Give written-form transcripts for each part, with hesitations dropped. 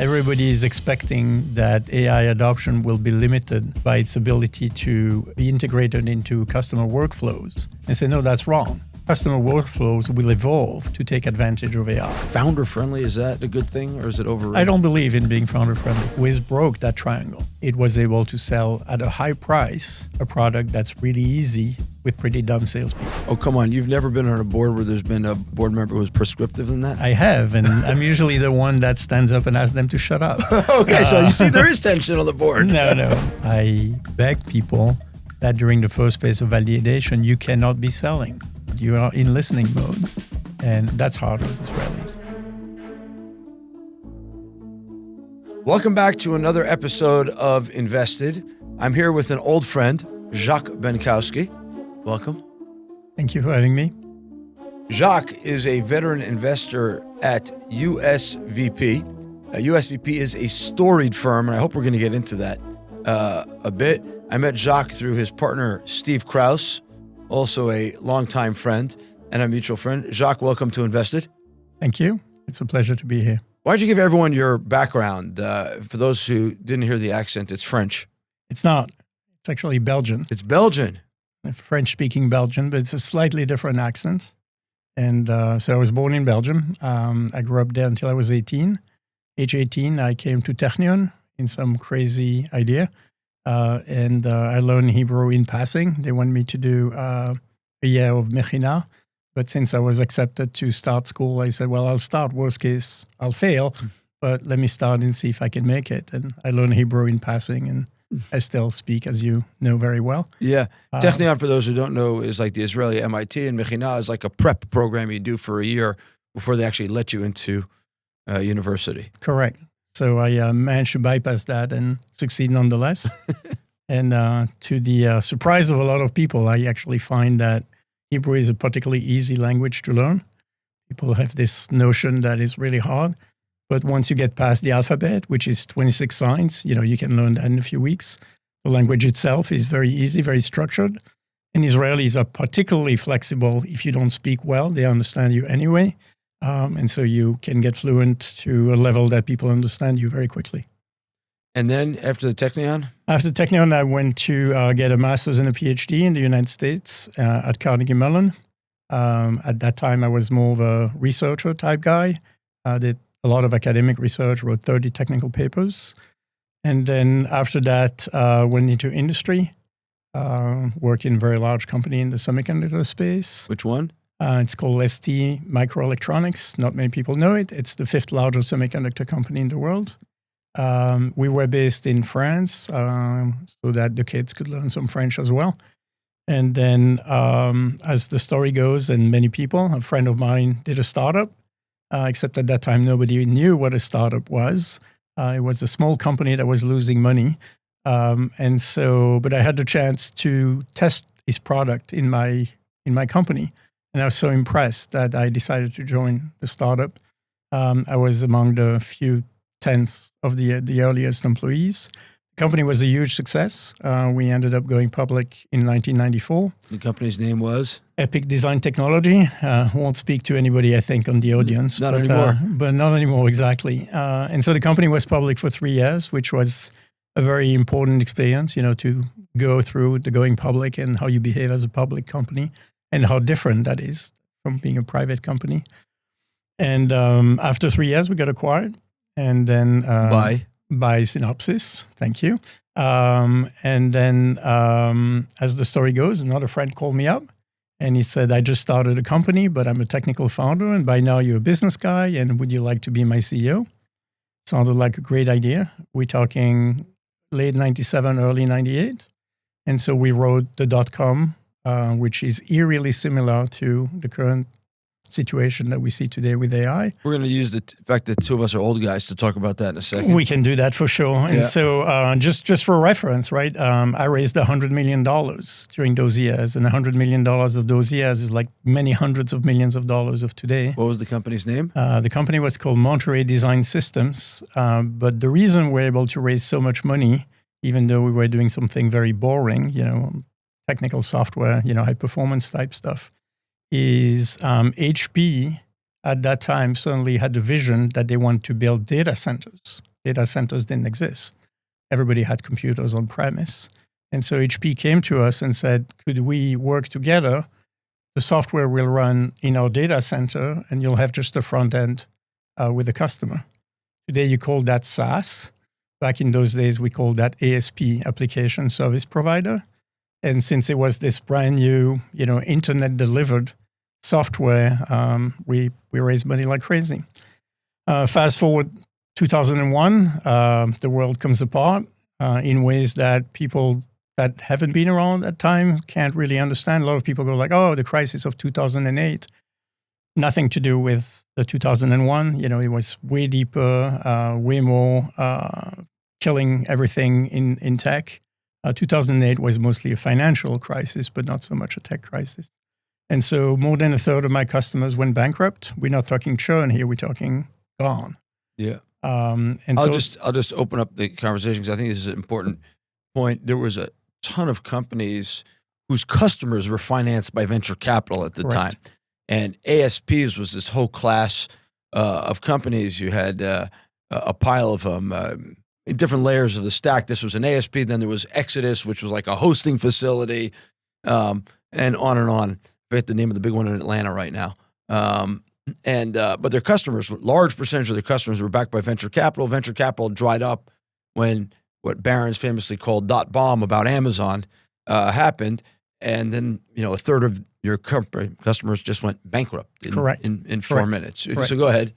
Everybody is expecting that AI adoption will be limited by its ability to be integrated into customer workflows. And say, no, that's wrong. Customer workflows will evolve to take advantage of AI. Founder friendly, is that a good thing or is it overrated? I don't believe in being founder friendly. Wiz broke that triangle. It was able to sell at a high price a product that's really easy with pretty dumb salespeople. Oh, come on. You've never been on a board where there's been a board member who's prescriptive than that? I have, and I'm usually the one that stands up and asks them to shut up. Okay, so you see there is tension on the board. No. I beg people that during the first phase of validation, you cannot be selling. You are in listening mode, and that's hard with Israelis. Welcome back to another episode of Invested. I'm here with an old friend, Jacques Benkoski. Welcome. Thank you for having me. Jacques is a veteran investor at USVP. USVP is a storied firm, and I hope we're going to get into that a bit. I met Jacques through his partner, Steve Krause, also a longtime friend and a mutual friend. Jacques, welcome to Invested. Thank you. It's a pleasure to be here. Why don't you give everyone your background? For those who didn't hear the accent, it's French. It's not. It's actually Belgian. It's Belgian. French-speaking Belgian, but it's a slightly different accent. And so I was born in Belgium. I grew up there until I was 18. Age 18, I came to Technion in some crazy idea. And I learned Hebrew in passing. They wanted me to do a year of Mechina. But since I was accepted to start school, I said, well, I'll start. Worst case, I'll fail. But let me start and see if I can make it. And I learned Hebrew in passing, and I still speak, as you know very well. Yeah. Technion, for those who don't know, is like the Israeli MIT, and Mechina is like a prep program you do for a year before they actually let you into university. Correct. So I managed to bypass that and succeed nonetheless. And to the surprise of a lot of people, I actually find that Hebrew is a particularly easy language to learn. People have this notion that it's really hard. But once you get past the alphabet, which is 26 signs, you can learn that in a few weeks. The language itself is very easy, very structured. And Israelis are particularly flexible. If you don't speak well, they understand you anyway. And so you can get fluent to a level that people understand you very quickly. And then after the Technion? After Technion, I went to get a master's and a PhD in the United States at Carnegie Mellon. At that time, I was more of a researcher type guy. Did a lot of academic research, wrote 30 technical papers. And then after that, went into industry, worked in a very large company in the semiconductor space. Which one? It's called ST Microelectronics. Not many people know it. It's the 5th largest semiconductor company in the world. We were based in France so that the kids could learn some French as well. And then as the story goes, and many people, a friend of mine did a startup, except at that time nobody knew what a startup was. It was a small company that was losing money. But I had the chance to test his product in my company. And I was so impressed that I decided to join the startup. I was among the few tenths of the earliest employees. The company was a huge success. We ended up going public in 1994. The company's name was? Epic Design Technology. Won't speak to anybody, I think, on the audience. Not anymore. But not anymore, exactly. And so the company was public for 3 years, which was a very important experience, to go through the going public and how you behave as a public company and how different that is from being a private company. And after 3 years, we got acquired. And then by Synopsys, thank you. And then as the story goes, another friend called me up and he said, I just started a company, but I'm a technical founder. And by now you're a business guy. And would you like to be my CEO? Sounded like a great idea. We're talking late 97, early 98. And so we wrote the .com, which is eerily similar to the current situation that we see today with AI. We're going to use the fact that two of us are old guys to talk about that in a second. We can do that for sure. And so just for reference, right, I raised $100 million during those years. And $100 million of those years is like many hundreds of millions of dollars of today. What was the company's name? The company was called Monterey Design Systems. But the reason we're able to raise so much money, even though we were doing something very boring, technical software, high performance type stuff, is HP at that time suddenly had the vision that they want to build data centers. Data centers didn't exist. Everybody had computers on premise. And so HP came to us and said, could we work together? The software will run in our data center, and you'll have just the front end with the customer. Today, you call that SaaS. Back in those days, we called that ASP, Application Service Provider. And since it was this brand new, internet delivered software, we raised money like crazy. Fast forward 2001, the world comes apart in ways that people that haven't been around at that time can't really understand. A lot of people go like, oh, the crisis of 2008. Nothing to do with the 2001. It was way deeper, way more killing everything in tech. 2008 was mostly a financial crisis, but not so much a tech crisis. And so more than a third of my customers went bankrupt. We're not talking churn here. We're talking gone. Yeah. And I'll just open up the conversation because I think this is an important point. There was a ton of companies whose customers were financed by venture capital at the time. And ASPs was this whole class of companies. You had a pile of them in different layers of the stack. This was an ASP. Then there was Exodus, which was like a hosting facility, and on and on. I forget the name of the big one in Atlanta right now. But their customers, large percentage of their customers were backed by venture capital. Venture capital dried up when what Barron's famously called .bomb about Amazon happened. And then, a third of your customers just went bankrupt in 4 minutes. Correct. So go ahead.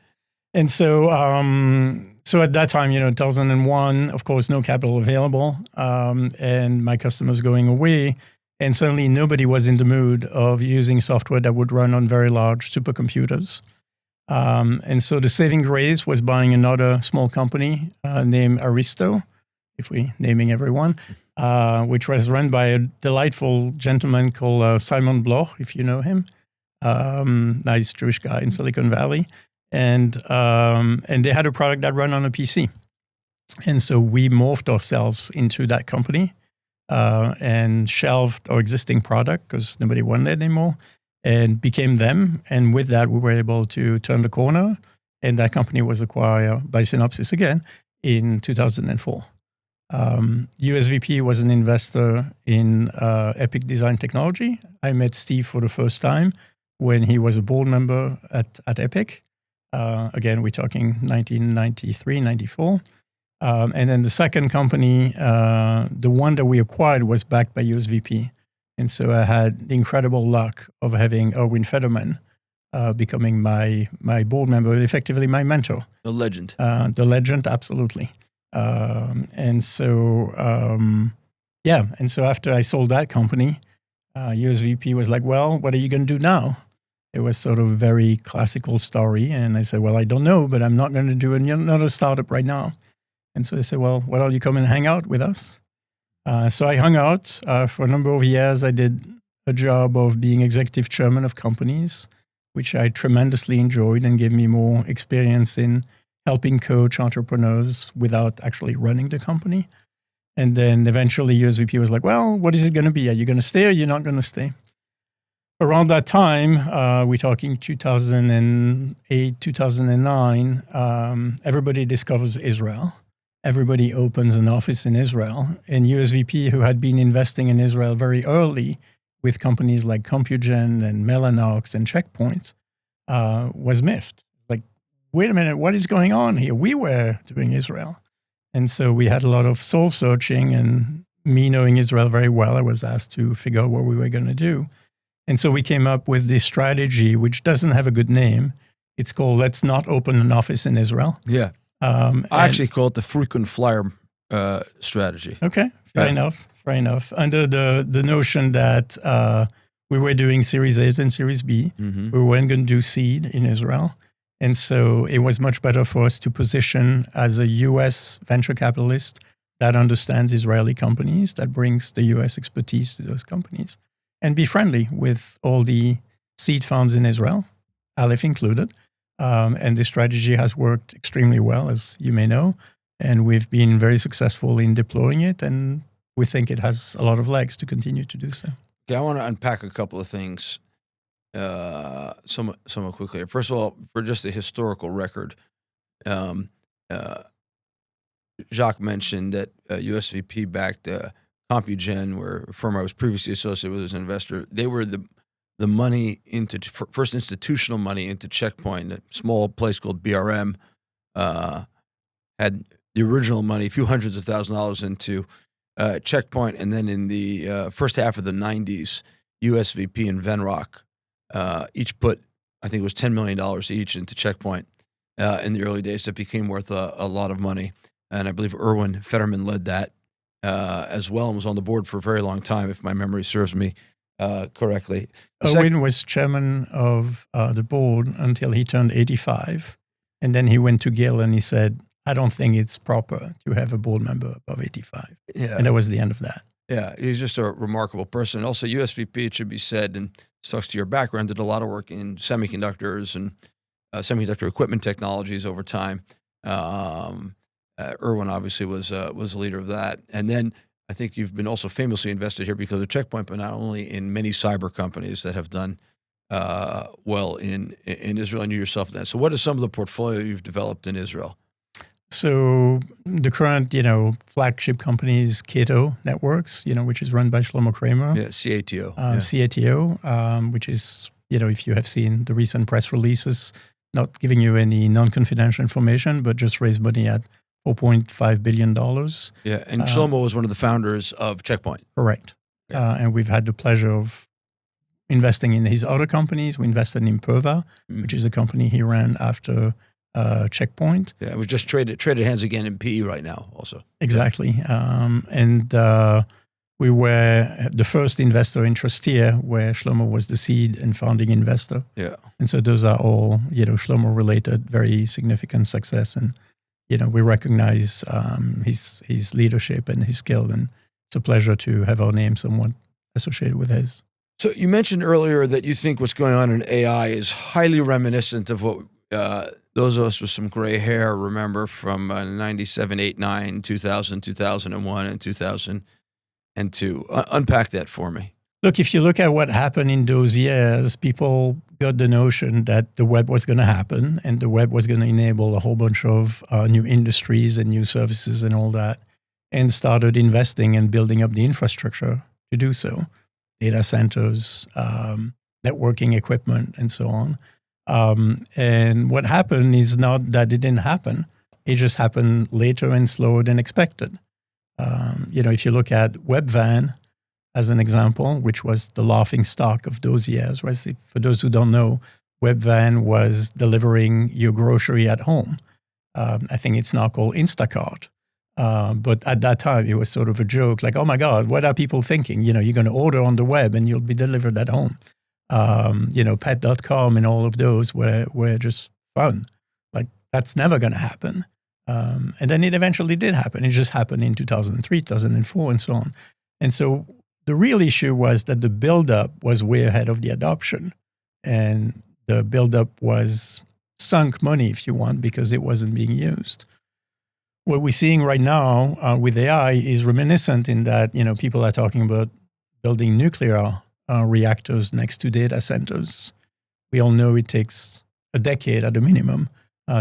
And so at that time, 2001, of course, no capital available, and my customers going away. And suddenly nobody was in the mood of using software that would run on very large supercomputers. And so the saving grace was buying another small company named Aristo, if we're naming everyone, which was run by a delightful gentleman called Simon Bloch, if you know him. Nice Jewish guy in Silicon Valley. And they had a product that ran on a PC. And so we morphed ourselves into that company and shelved our existing product because nobody wanted it anymore and became them. And with that, we were able to turn the corner. And that company was acquired by Synopsys again in 2004. USVP was an investor in Epic Design Technology. I met Steve for the first time when he was a board member at Epic. Again, we're talking 1993, 94. And then the second company, the one that we acquired, was backed by USVP. And so I had the incredible luck of having Erwin Federman becoming my board member, effectively my mentor. The legend. The legend, absolutely. And so after I sold that company, USVP was like, well, what are you going to do now? It was sort of a very classical story. And I said, well, I don't know, but I'm not going to do another startup right now. And so they said, well, why don't you come and hang out with us? So I hung out for a number of years. I did a job of being executive chairman of companies, which I tremendously enjoyed and gave me more experience in helping coach entrepreneurs without actually running the company. And then eventually USVP was like, well, what is it going to be? Are you going to stay or you're not going to stay? Around that time, we're talking 2008, 2009, everybody discovers Israel. Everybody opens an office in Israel. And USVP, who had been investing in Israel very early with companies like Compugen and Mellanox and Checkpoint, was miffed. Like, wait a minute, what is going on here? We were doing Israel. And so we had a lot of soul searching, and me knowing Israel very well, I was asked to figure out what we were going to do. And so we came up with this strategy, which doesn't have a good name. It's called Let's Not Open an Office in Israel. Yeah. I actually call it the frequent flyer strategy. Okay, fair enough. Under the notion that we were doing Series A and Series B, we weren't going to do seed in Israel. And so it was much better for us to position as a U.S. venture capitalist that understands Israeli companies, that brings the U.S. expertise to those companies, and be friendly with all the seed funds in Israel, Aleph included. And this strategy has worked extremely well, as you may know. And we've been very successful in deploying it. And we think it has a lot of legs to continue to do so. Okay, I want to unpack a couple of things. somewhat quickly. First of all, for just a historical record, um, uh, Jacques mentioned that USVP backed CompuGen, where a firm I was previously associated with as an investor. They were the money into first institutional money into Checkpoint, a small place called BRM. Had the original money, a few hundreds of $1,000s into Checkpoint, and then in the first half of the 90s, USVP and Venrock each put, I think it was $10 million each into Checkpoint in the early days. That became worth a lot of money. And I believe Erwin Fetterman led that as well and was on the board for a very long time, if my memory serves me correctly. Erwin was chairman of the board until he turned 85. And then he went to Gil and he said, I don't think it's proper to have a board member above 85. Yeah. And that was the end of that. Yeah, he's just a remarkable person. Also, USVP, it should be said, and this talks to your background, did a lot of work in semiconductors and semiconductor equipment technologies over time. Erwin obviously was a leader of that. And then I think you've been also famously invested here because of Checkpoint, but not only in many cyber companies that have done well in Israel, and you yourself in that. So what is some of the portfolio you've developed in Israel? So the current, flagship company is Cato Networks, which is run by Shlomo Kramer. Yeah, CATO. CATO, which is, if you have seen the recent press releases, not giving you any non-confidential information, but just raised money at $4.5 billion. Yeah, and Shlomo was one of the founders of Checkpoint. Correct. Yeah. And we've had the pleasure of investing in his other companies. We invested in Imperva, which is a company he ran after Checkpoint. Yeah, it was just traded hands again in PE right now also. Exactly. And we were the first investor in Trusteer, where Shlomo was the seed and founding investor. Yeah. And so those are all, Shlomo-related, very significant success. And, we recognize his leadership and his skill. And it's a pleasure to have our name somewhat associated with his. So you mentioned earlier that you think what's going on in AI is highly reminiscent of what those of us with some gray hair remember from 97, 8, 9, 2000, 2001, and 2002. Unpack that for me. Look, if you look at what happened in those years, people got the notion that the web was going to happen and the web was going to enable a whole bunch of new industries and new services and all that, and started investing and building up the infrastructure to do so. Data centers, networking equipment, and so on. And what happened is not that it didn't happen. It just happened later and slower than expected. If you look at Webvan as an example, which was the laughing stock of those years, right? For those who don't know, Webvan was delivering your grocery at home. I think it's now called Instacart. But at that time, it was sort of a joke, like, oh my God, what are people thinking? You're going to order on the web and you'll be delivered at home. Pet.com and all of those were just fun. Like, that's never going to happen. And then it eventually did happen. It just happened in 2003, 2004, and so on. And so the real issue was that the buildup was way ahead of the adoption. And the buildup was sunk money, if you want, because it wasn't being used. What we're seeing right now with AI is reminiscent in that, people are talking about building nuclear reactors next to data centers. We all know it takes a decade at a minimum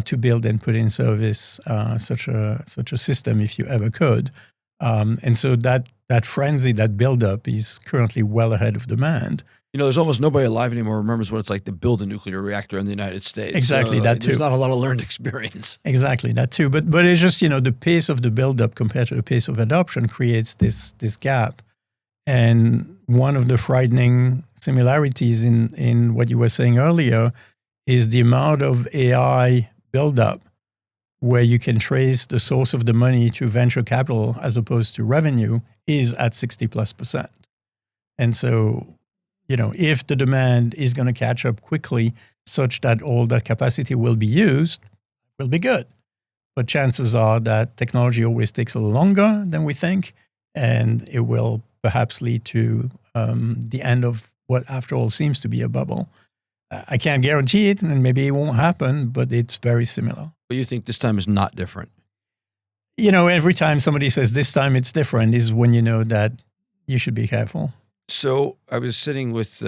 to build and put in service such a system, if you ever could. And so that frenzy, that buildup, is currently well ahead of demand. There's almost nobody alive anymore who remembers what it's like to build a nuclear reactor in the United States. Exactly, that too. There's not a lot of learned experience. Exactly, that too. But it's just, the pace of the buildup compared to the pace of adoption creates this gap. And one of the frightening similarities in what you were saying earlier is the amount of AI buildup where you can trace the source of the money to venture capital as opposed to revenue is at 60+%. And so, if the demand is going to catch up quickly such that all that capacity will be used, will be good. But chances are that technology always takes a little longer than we think, and it will perhaps lead to the end of what, after all, seems to be a bubble. I can't guarantee it, and maybe it won't happen, but it's very similar. But you think this time is not different? Every time somebody says this time it's different is when you know that you should be careful. So I was sitting with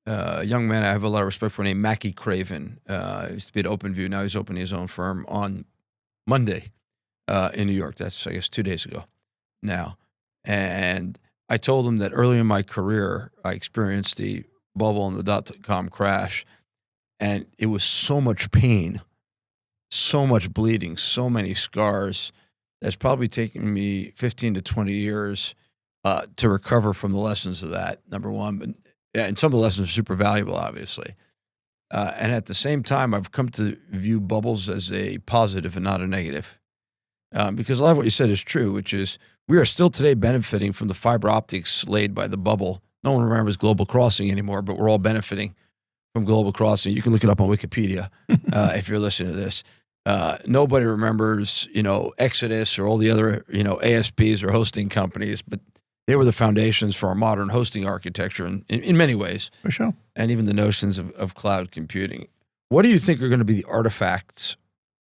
a young man I have a lot of respect for named Mackie Craven. He used to be at OpenView. Now he's opening his own firm on Monday in New York. That's, I guess, 2 days ago now. And I told him that early in my career, I experienced the bubble and the dot-com crash. And it was so much pain, so much bleeding, so many scars. That's probably taken me 15 to 20 years to recover from the lessons of that, number one. But, and some of the lessons are super valuable, obviously. And at the same time, I've come to view bubbles as a positive and not a negative. Because a lot of what you said is true, which is we are still today benefiting from the fiber optics laid by the bubble. No one remembers Global Crossing anymore, but we're all benefiting from Global Crossing. You can look it up on Wikipedia if you're listening to this. Nobody remembers, Exodus or all the other, ASPs or hosting companies, but they were the foundations for our modern hosting architecture in many ways. For sure. And even the notions of cloud computing. What do you think are going to be the artifacts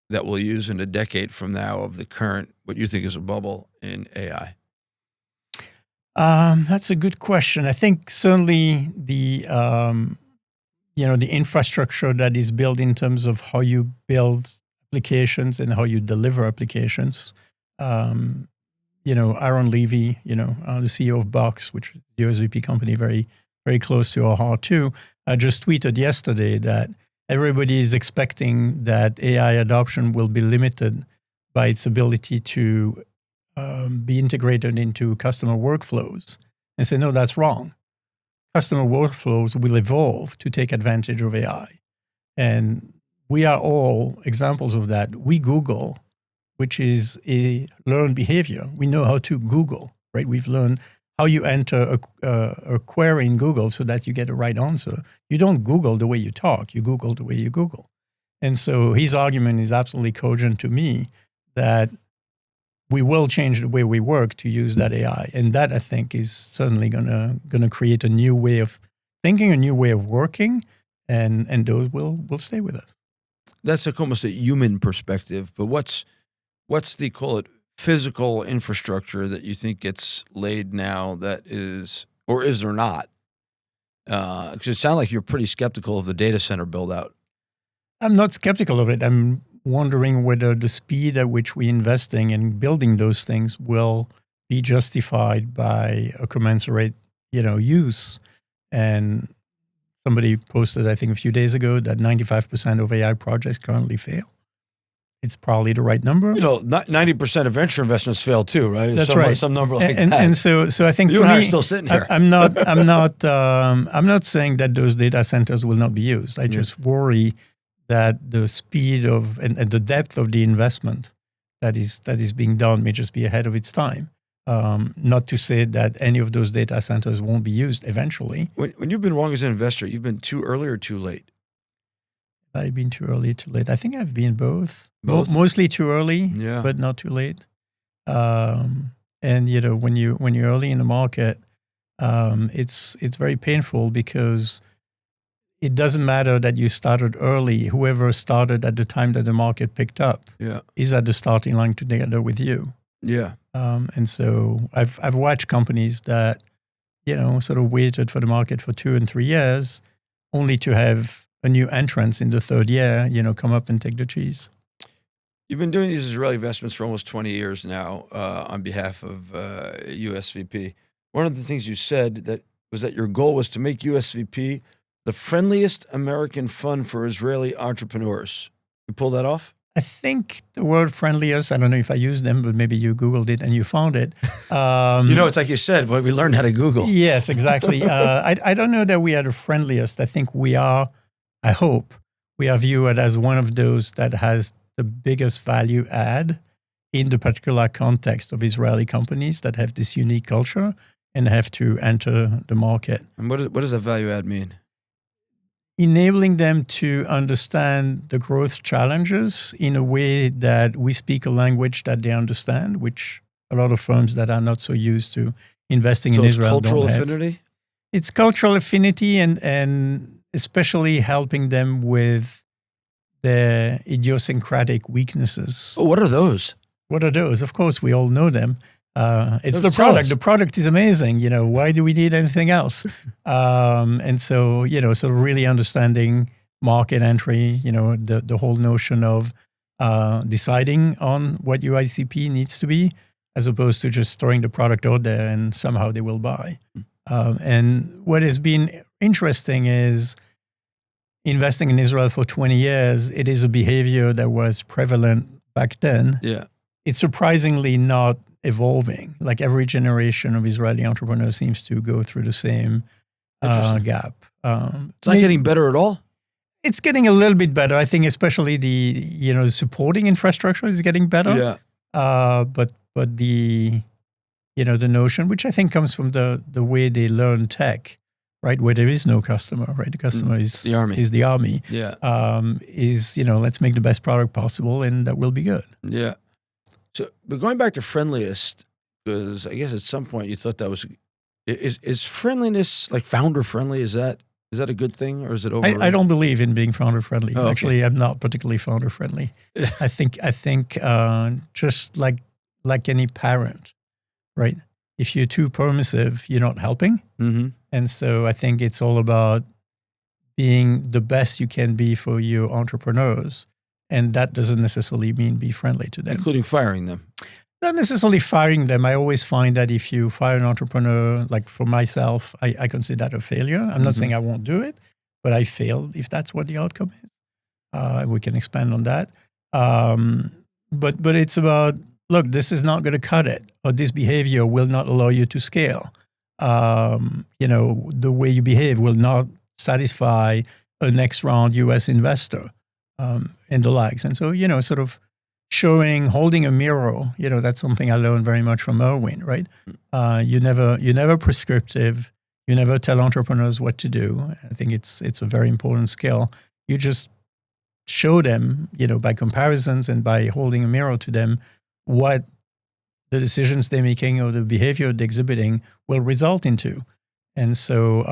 that we'll use in a decade from now of the current, what you think is a bubble in AI? That's a good question. I think certainly the infrastructure that is built in terms of how you build applications and how you deliver applications. Aaron Levy, the CEO of Box, which is the USVP company, very, very close to our heart too, just tweeted yesterday that everybody is expecting that AI adoption will be limited by its ability to be integrated into customer workflows. And say, no, that's wrong. Customer workflows will evolve to take advantage of AI. And we are all examples of that. We Google, which is a learned behavior. We know how to Google, right? We've learned how you enter a query in Google so that you get the right answer. You don't Google the way you talk. You Google the way you Google. And so his argument is absolutely cogent to me that we will change the way we work to use that AI. And that, I think, is certainly gonna create a new way of thinking, a new way of working, and those will stay with us. That's almost a human perspective, but what's the, call it, physical infrastructure that you think gets laid now that is, or is there not? Because it sounds like you're pretty skeptical of the data center build out. I'm not skeptical of it. I'm wondering whether the speed at which we're investing in building those things will be justified by a commensurate, use. And somebody posted, I think, a few days ago that 95% of AI projects currently fail. It's probably the right number. 90% of venture investments fail too, right? That's right. Some number like that. And so I think you for and I me, are still sitting here. I'm not saying that those data centers will not be used. I just worry that the speed of and the depth of the investment that is being done may just be ahead of its time. Not to say that any of those data centers won't be used eventually. When you've been wrong as an investor, you've been too early or too late? I've been too early, too late. I think I've been both. Mostly too early, but not too late. And when you're early in the market, it's very painful because it doesn't matter that you started early. Whoever started at the time that the market picked up is at the starting line together with you. Yeah. And so I've watched companies that sort of waited for the market for 2 and 3 years, only to have a new entrance in the third year, come up and take the cheese. You've been doing these Israeli investments for almost 20 years now on behalf of USVP. One of the things you said was that your goal was to make USVP the friendliest American fund for Israeli entrepreneurs. You pull that off? I think the word friendliest, I don't know if I used them, but maybe you Googled it and you found it. It's like you said, we learned how to Google. Yes, exactly. I don't know that we are the friendliest. I think I hope we are viewed as one of those that has the biggest value add in the particular context of Israeli companies that have this unique culture and have to enter the market. And what does that value add mean? Enabling them to understand the growth challenges in a way that we speak a language that they understand, which a lot of firms that are not so used to investing in Israel don't have. Cultural affinity? It's cultural affinity and especially helping them with their idiosyncratic weaknesses. Oh, what are those? What are those? Of course, we all know them. It's So the tell product. us. The product is amazing. Why do we need anything else? And so, sort of really understanding market entry, the whole notion of deciding on what your ICP needs to be, as opposed to just throwing the product out there and somehow they will buy. And what has been interesting is investing in Israel for 20 years, it is a behavior that was prevalent back then. Yeah. It's surprisingly not evolving. Like every generation of Israeli entrepreneurs seems to go through the same gap. It's not getting better at all? It's getting a little bit better. I think especially the supporting infrastructure is getting better. Yeah. But the the notion, which I think comes from the way they learn tech, right? Where there is no customer, right? The customer is the army. Is the army. Yeah. Let's make the best product possible, and that will be good. Yeah. So, but going back to friendliest, because I guess at some point you thought that was, is friendliness like founder friendly? Is that a good thing, or is it overrated? I don't believe in being founder friendly. Oh, okay. Actually, I'm not particularly founder friendly. I think just like any parent, right? If you're too permissive, you're not helping. Mm-hmm. And so I think it's all about being the best you can be for your entrepreneurs. And that doesn't necessarily mean be friendly to them. Including firing them. Not necessarily firing them. I always find that if you fire an entrepreneur, like for myself, I consider that a failure. I'm not saying I won't do it, but I failed if that's what the outcome is. We can expand on that. But it's about, look, this is not going to cut it, or this behavior will not allow you to scale. The way you behave will not satisfy a next round U.S. investor, and the likes. And so, sort of holding a mirror, that's something I learned very much from Erwin, right? You're never prescriptive. You never tell entrepreneurs what to do. I think it's a very important skill. You just show them, by comparisons and by holding a mirror to them, what the decisions they're making or the behavior they're exhibiting will result into. And so,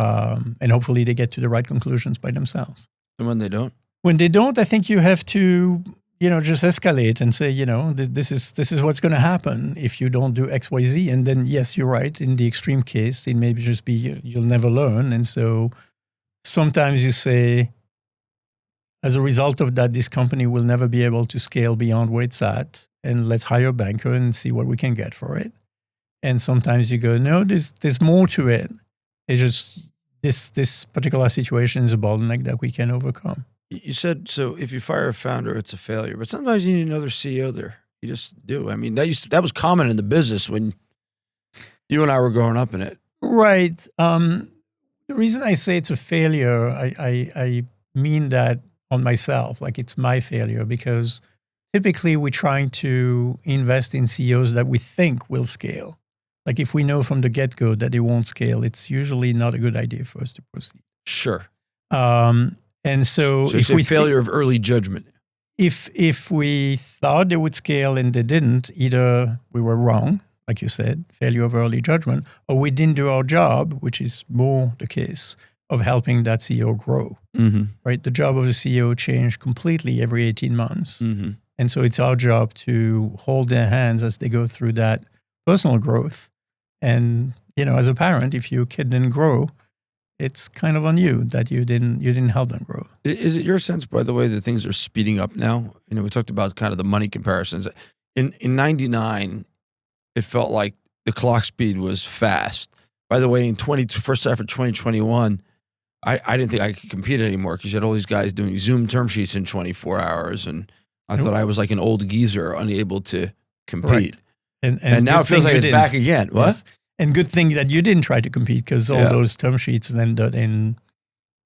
and hopefully they get to the right conclusions by themselves. And when they don't? When they don't, I think you have to, just escalate and say, this is what's going to happen if you don't do X, Y, Z. And then, yes, you're right. In the extreme case, it may just be you'll never learn. And so sometimes you say, as a result of that, this company will never be able to scale beyond where it's at. And let's hire a banker and see what we can get for it. And sometimes you go, no, there's more to it. It's just this particular situation is a bottleneck that we can overcome. You said, so if you fire a founder, it's a failure. But sometimes you need another CEO there. You just do. I mean, that was common in the business when you and I were growing up in it. Right. The reason I say it's a failure, I mean that on myself, like it's my failure, because typically we're trying to invest in CEOs that we think will scale. Like if we know from the get-go that they won't scale, it's usually not a good idea for us to proceed. Sure. And so if we failure of early judgment. If we thought they would scale and they didn't, either we were wrong, like you said, failure of early judgment, or we didn't do our job, which is more the case of helping that CEO grow. Mm-hmm. Right? The job of the CEO changed completely every 18 months. Mm-hmm. And so it's our job to hold their hands as they go through that personal growth. And, as a parent, if your kid didn't grow, it's kind of on you that you didn't help them grow. Is it your sense, by the way, that things are speeding up now? We talked about kind of the money comparisons. In 99, it felt like the clock speed was fast. By the way, in first half of 2021, I didn't think I could compete anymore because you had all these guys doing Zoom term sheets in 24 hours. And I thought I was like an old geezer, unable to compete. Right. And now it feels like it's back again. What? Yes. And good thing that you didn't try to compete, because all those term sheets ended in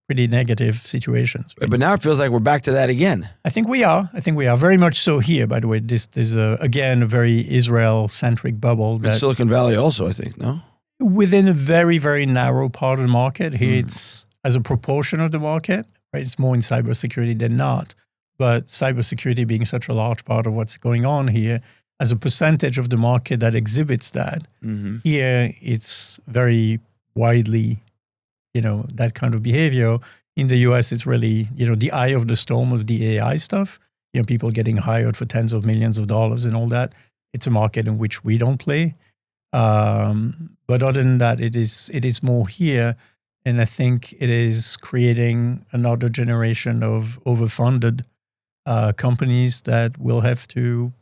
pretty negative situations. Right? But now it feels like we're back to that again. I think we are very much so here. By the way, there's again a very Israel-centric bubble. In Silicon Valley also, I think, no? Within a very, very narrow part of the market. Here it's as a proportion of the market, right? It's more in cybersecurity than not. But cybersecurity being such a large part of what's going on here, as a percentage of the market that exhibits that, here it's very widely, that kind of behavior. In the US, it's really, the eye of the storm of the AI stuff, people getting hired for tens of millions of dollars and all that. It's a market in which we don't play. But other than that, it is more here. And I think it is creating another generation of overfunded companies that will have to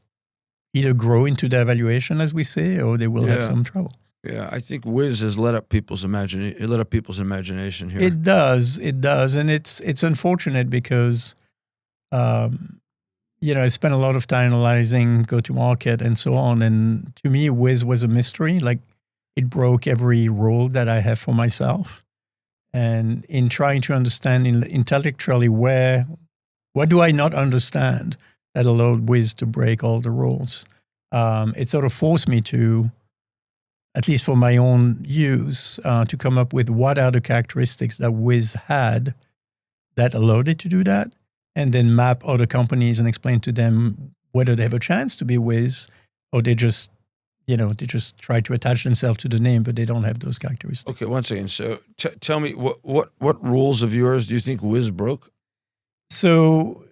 either grow into their valuation, as we say, or they will have some trouble. Yeah, I think Wiz has lit up people's imagination here. It does, and it's unfortunate because, I spent a lot of time analyzing go-to-market and so on, and to me, Wiz was a mystery. Like, it broke every rule that I have for myself, and in trying to understand intellectually what do I not understand that allowed Wiz to break all the rules. It sort of forced me to, at least for my own use, to come up with what are the characteristics that Wiz had that allowed it to do that, and then map other companies and explain to them whether they have a chance to be Wiz, or they just try to attach themselves to the name, but they don't have those characteristics. Okay, one second. So tell me, what rules of yours do you think Wiz broke? So,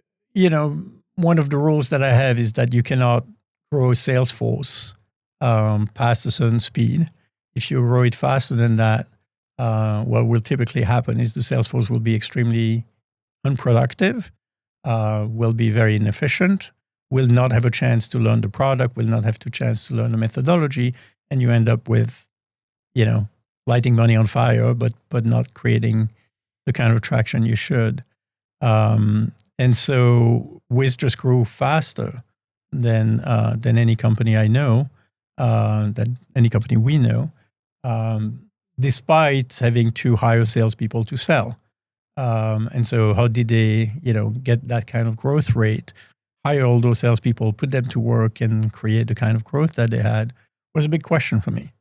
one of the rules that I have is that you cannot grow a sales force past a certain speed. If you grow it faster than that, what will typically happen is the sales force will be extremely unproductive, will be very inefficient, will not have a chance to learn the product, will not have a chance to learn the methodology, and you end up with, lighting money on fire, but not creating the kind of traction you should. And so Wiz just grew faster than any company I know, than any company we know, despite having to hire salespeople to sell. And so how did they, get that kind of growth rate, hire all those salespeople, put them to work and create the kind of growth that they had was a big question for me.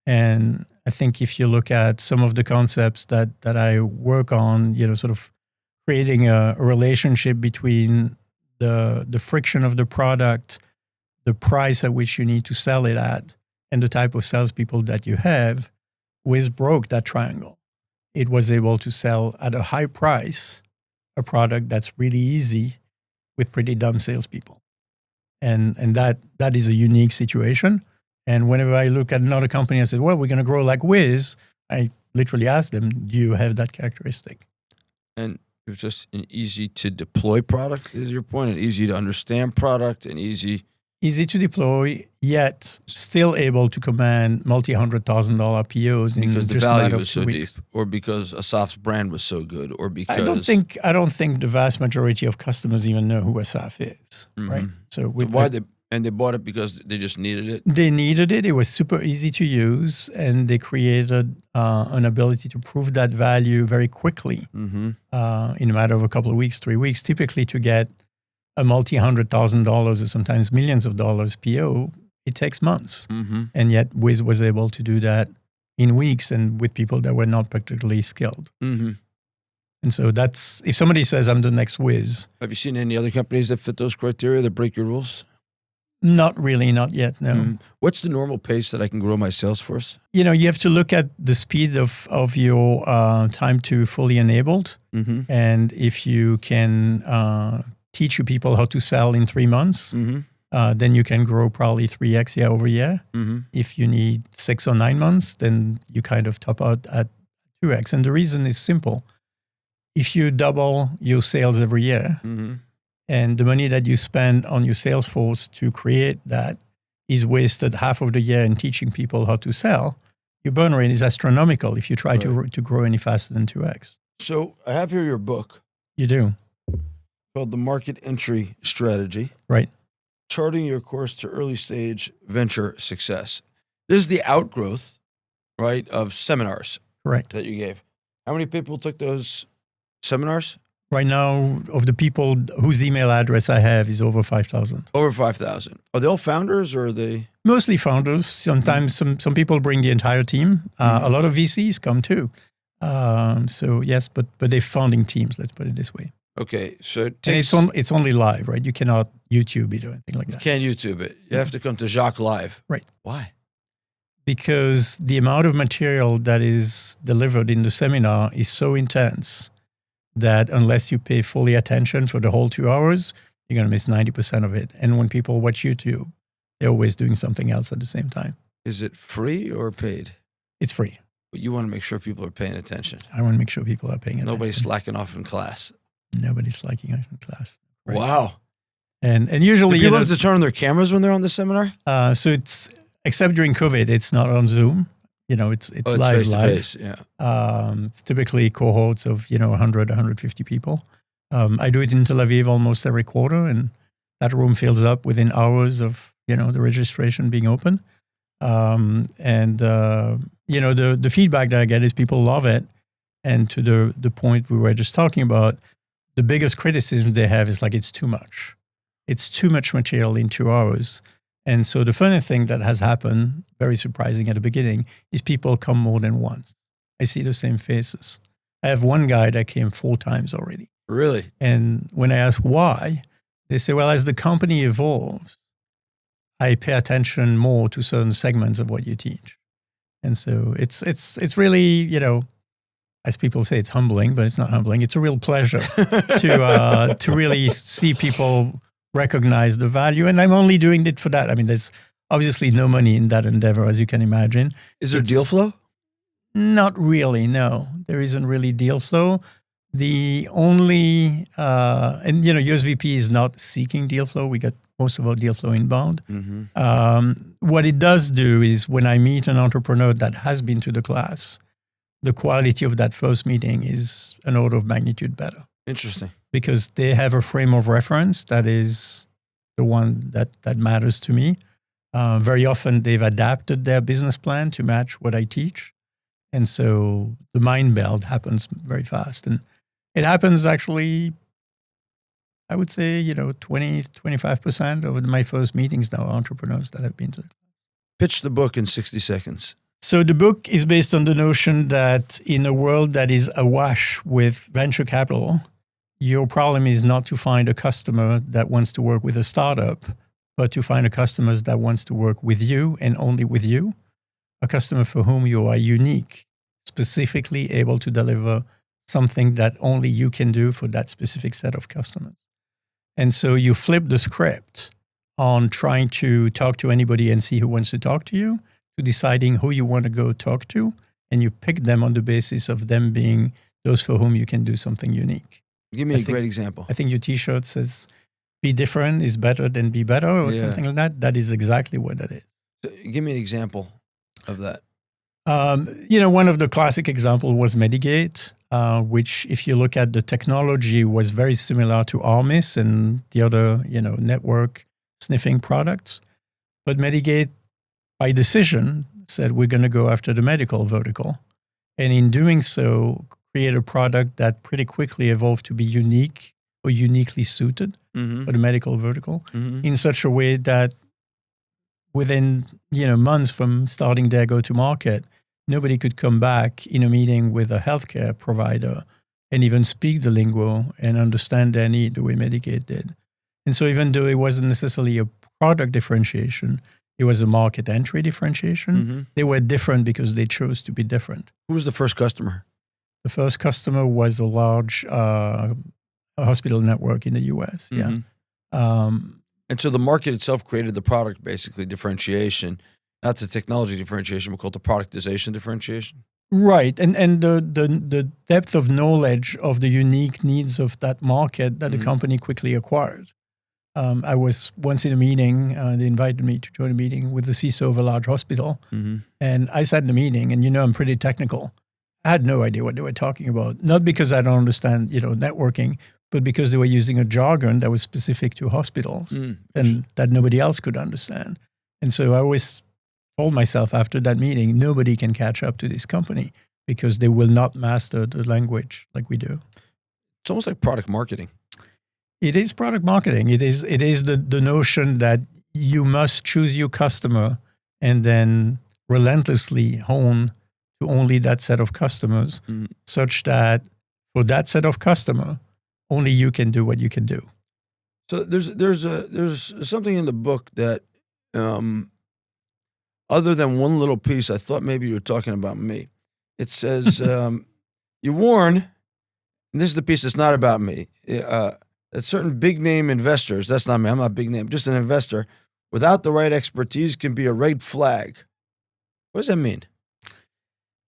And I think if you look at some of the concepts that I work on, sort of creating a relationship between the friction of the product, the price at which you need to sell it at, and the type of salespeople that you have, Wiz broke that triangle. It was able to sell at a high price a product that's really easy with pretty dumb salespeople. And that is a unique situation. And whenever I look at another company and say, well, we're going to grow like Wiz, I literally ask them, do you have that characteristic? And it was just an easy to deploy product, is your point? An easy to understand product, and easy to deploy, yet still able to command multi-$100,000 POs in because the just a matter value of was so 2 deep, weeks. or because Asaf's brand was so good, or because I don't think the vast majority of customers even know who Asaf is, right? So they bought it because they just needed it. They needed it. It was super easy to use, and they created an ability to prove that value very quickly in a matter of a couple of weeks, 3 weeks. Typically, to get a multi-$100,000 or sometimes millions of dollars PO, it takes months. And yet Wiz was able to do that in weeks and with people that were not particularly skilled. And so that's, if somebody says, I'm the next Wiz. Have you seen any other companies that fit those criteria that break your rules? Not really, not yet, no. What's the normal pace that I can grow my sales force? You have to look at the speed of your time to fully enabled. And if you can teach your people how to sell in 3 months, then you can grow probably 3x year over year. If you need 6 or 9 months, then you kind of top out at 2x. And the reason is simple. If you double your sales every year, and the money that you spend on your sales force to create that is wasted half of the year in teaching people how to sell, your burn rate is astronomical if you try to grow any faster than 2x. So I have here your book. You do. Called The Market Entry Strategy. Right. Charting your course to early stage venture success. This is the outgrowth, right, of seminars. Correct. That you gave. How many people took those seminars? Right now, of the people whose email address I have is over 5,000. Over 5,000. Are they all founders, or are they? Mostly founders. Sometimes some people bring the entire team. A lot of VCs come too. So yes, but they're founding teams, let's put it this way. Okay, so it's only live, right? You cannot YouTube it or anything like that. You can't YouTube it. You have to come to Jacques live. Right. Why? Because the amount of material that is delivered in the seminar is so intense that unless you pay fully attention for the whole 2 hours, you're going to miss 90% of it. And when people watch YouTube, they're always doing something else at the same time. Is it free or paid? It's free. But you want to make sure people are paying attention. I want to make sure people are paying attention. Nobody's slacking off in class. Nobody's slacking off in class. Right. Wow. And usually, do people have to turn on their cameras when they're on the seminar? So it's, except during COVID, it's not on Zoom. It's live. Face-to-face, yeah. It's typically cohorts of 100, 150 people. I do it in Tel Aviv almost every quarter, and that room fills up within hours of the registration being open. The feedback that I get is people love it. And to the point we were just talking about, the biggest criticism they have is like, it's too much. It's too much material in 2 hours. And so the funny thing that has happened, very surprising at the beginning, is people come more than once. I see the same faces. I have one guy that came 4 times already. Really? And when I ask why, they say, well, as the company evolves, I pay attention more to certain segments of what you teach. And so it's really, as people say, it's humbling, but it's not humbling. It's a real pleasure to really see people recognize the value. And I'm only doing it for that. I mean, there's obviously no money in that endeavor, as you can imagine. Is there deal flow? Not really, no. There isn't really deal flow. The only, USVP is not seeking deal flow. We get most of our deal flow inbound. Mm-hmm. What it does do is when I meet an entrepreneur that has been to the class, the quality of that first meeting is an order of magnitude better. Interesting. Because they have a frame of reference that is the one that matters to me. Very often they've adapted their business plan to match what I teach. And so the mind meld happens very fast. And it happens actually, I would say, 20-25% of my first meetings now are entrepreneurs that have been to the class. Pitch the book in 60 seconds. So the book is based on the notion that in a world that is awash with venture capital, your problem is not to find a customer that wants to work with a startup, but to find a customer that wants to work with you and only with you, a customer for whom you are unique, specifically able to deliver something that only you can do for that specific set of customers. And so you flip the script on trying to talk to anybody and see who wants to talk to you, to deciding who you want to go talk to, and you pick them on the basis of them being those for whom you can do something unique. Give me a great example. I think your T-shirt says, be different is better than be better, or something like that. That is exactly what that is. So give me an example of that. One of the classic examples was Medigate, which, if you look at the technology, was very similar to Armis and the other, network sniffing products. But Medigate, by decision, said we're going to go after the medical vertical. And in doing so, create a product that pretty quickly evolved to be unique or uniquely suited for the medical vertical in such a way that within months from starting their go-to-market, nobody could come back in a meeting with a healthcare provider and even speak the lingo and understand their need the way Medigate did. And so even though it wasn't necessarily a product differentiation, it was a market entry differentiation. They were different because they chose to be different. Who was the first customer? The first customer was a large hospital network in the US. Yeah. And so the market itself created the product, basically, differentiation, not the technology differentiation, but called the productization differentiation. Right. And the depth of knowledge of the unique needs of that market that the company quickly acquired. I was once in a meeting, they invited me to join a meeting with the CISO of a large hospital. And I sat in the meeting, and I'm pretty technical. I had no idea what they were talking about. Not because I don't understand, networking, but because they were using a jargon that was specific to hospitals and that nobody else could understand. And so I always told myself after that meeting, nobody can catch up to this company because they will not master the language like we do. It's almost like product marketing. It is product marketing. It is the notion that you must choose your customer and then relentlessly hone to only that set of customers, such that for that set of customer, only you can do what you can do. So there's something in the book that, other than one little piece, I thought maybe you were talking about me. It says, you warn, and this is the piece that's not about me, that certain big name investors, that's not me, I'm not big name, just an investor, without the right expertise can be a red flag What does that mean?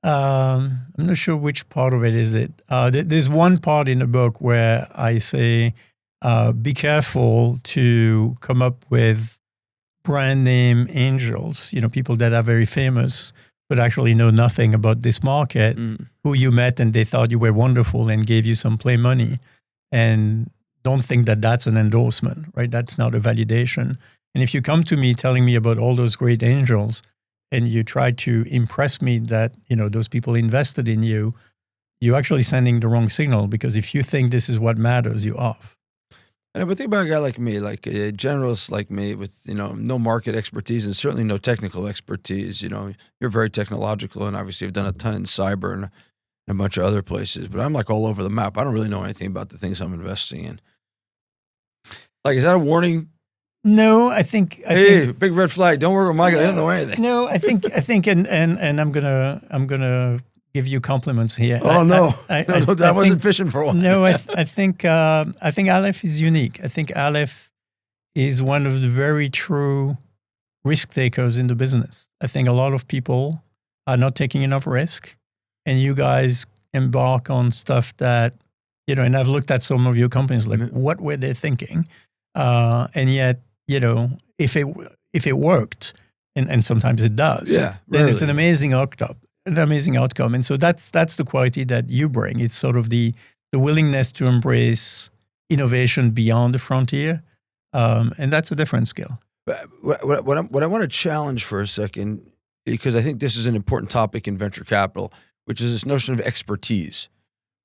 I'm not sure which part of it is it. There's one part in the book where I say, be careful to come up with brand name angels, people that are very famous, but actually know nothing about this market, who you met and they thought you were wonderful and gave you some play money. And don't think that that's an endorsement, right? That's not a validation. And if you come to me telling me about all those great angels and you try to impress me that, those people invested in you, you're actually sending the wrong signal, because if you think this is what matters, you're off. But think about a guy like me, like a generalist like me with, no market expertise and certainly no technical expertise. You're very technological and obviously have done a ton in cyber and a bunch of other places, but I'm like all over the map. I don't really know anything about the things I'm investing in. Like, is that a warning? No, I think big red flag. Don't work with Michael. I don't know anything. No, I think, and I'm gonna give you compliments here. Oh no, I wasn't fishing for one. No, I think Aleph is unique. I think Aleph is one of the very true risk takers in the business. I think a lot of people are not taking enough risk, and you guys embark on stuff that, and I've looked at some of your companies, like what were they thinking? And yet, if it worked, and sometimes it does, then it's an amazing outcome. And so that's the quality that you bring. It's sort of the willingness to embrace innovation beyond the frontier, and that's a different skill. What I want to challenge for a second, because I think this is an important topic in venture capital, which is this notion of expertise,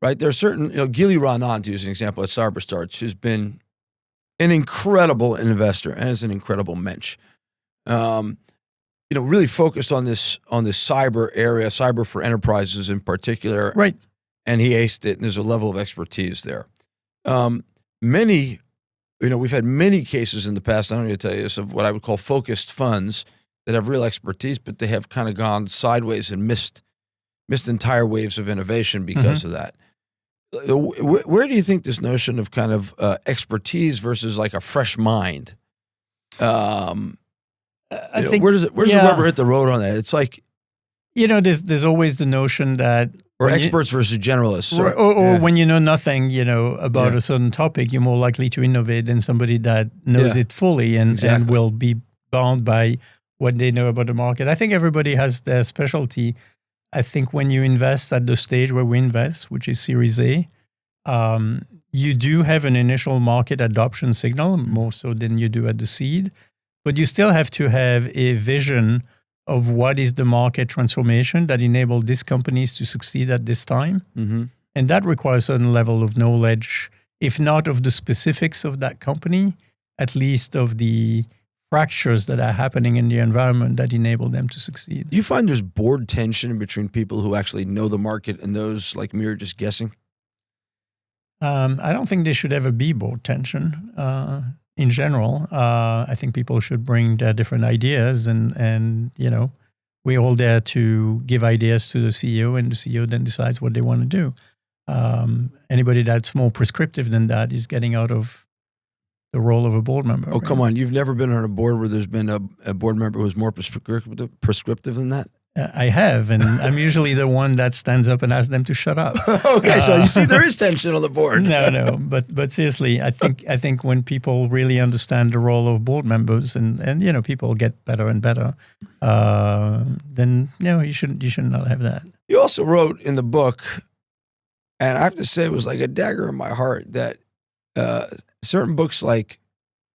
right? There are certain, Gili Ranan, to use an example at CyberStarts, who's been an incredible investor and is an incredible mensch. Really focused on this cyber area, cyber for enterprises in particular. Right. And he aced it, and there's a level of expertise there. We've had many cases in the past, I don't need to tell you this, of what I would call focused funds that have real expertise, but they have kind of gone sideways and missed entire waves of innovation because of that. Where do you think this notion of kind of expertise versus like a fresh mind? I think where's the rubber hit the road on that? It's like, there's always the notion that or experts versus generalists, or when you know nothing, about a certain topic, you're more likely to innovate than somebody that knows it fully and will be bound by what they know about the market. I think everybody has their specialty. I think when you invest at the stage where we invest, which is Series A, you do have an initial market adoption signal, more so than you do at the seed, but you still have to have a vision of what is the market transformation that enabled these companies to succeed at this time. Mm-hmm. And that requires a certain level of knowledge, if not of the specifics of that company, at least of the fractures that are happening in the environment that enable them to succeed. Do you find there's board tension between people who actually know the market and those like me are just guessing? I don't think there should ever be board tension in general. I think people should bring their different ideas and we're all there to give ideas to the CEO, and the CEO then decides what they want to do. Anybody that's more prescriptive than that is getting out of the role of a board member. Oh, right? Come on. You've never been on a board where there's been a board member who's more prescriptive than that? I have, and I'm usually the one that stands up and asks them to shut up. Okay, so you see there is tension on the board. No, but seriously, I think when people really understand the role of board members and people get better and better, then you should not have that. You also wrote in the book, and I have to say it was like a dagger in my heart, that certain books like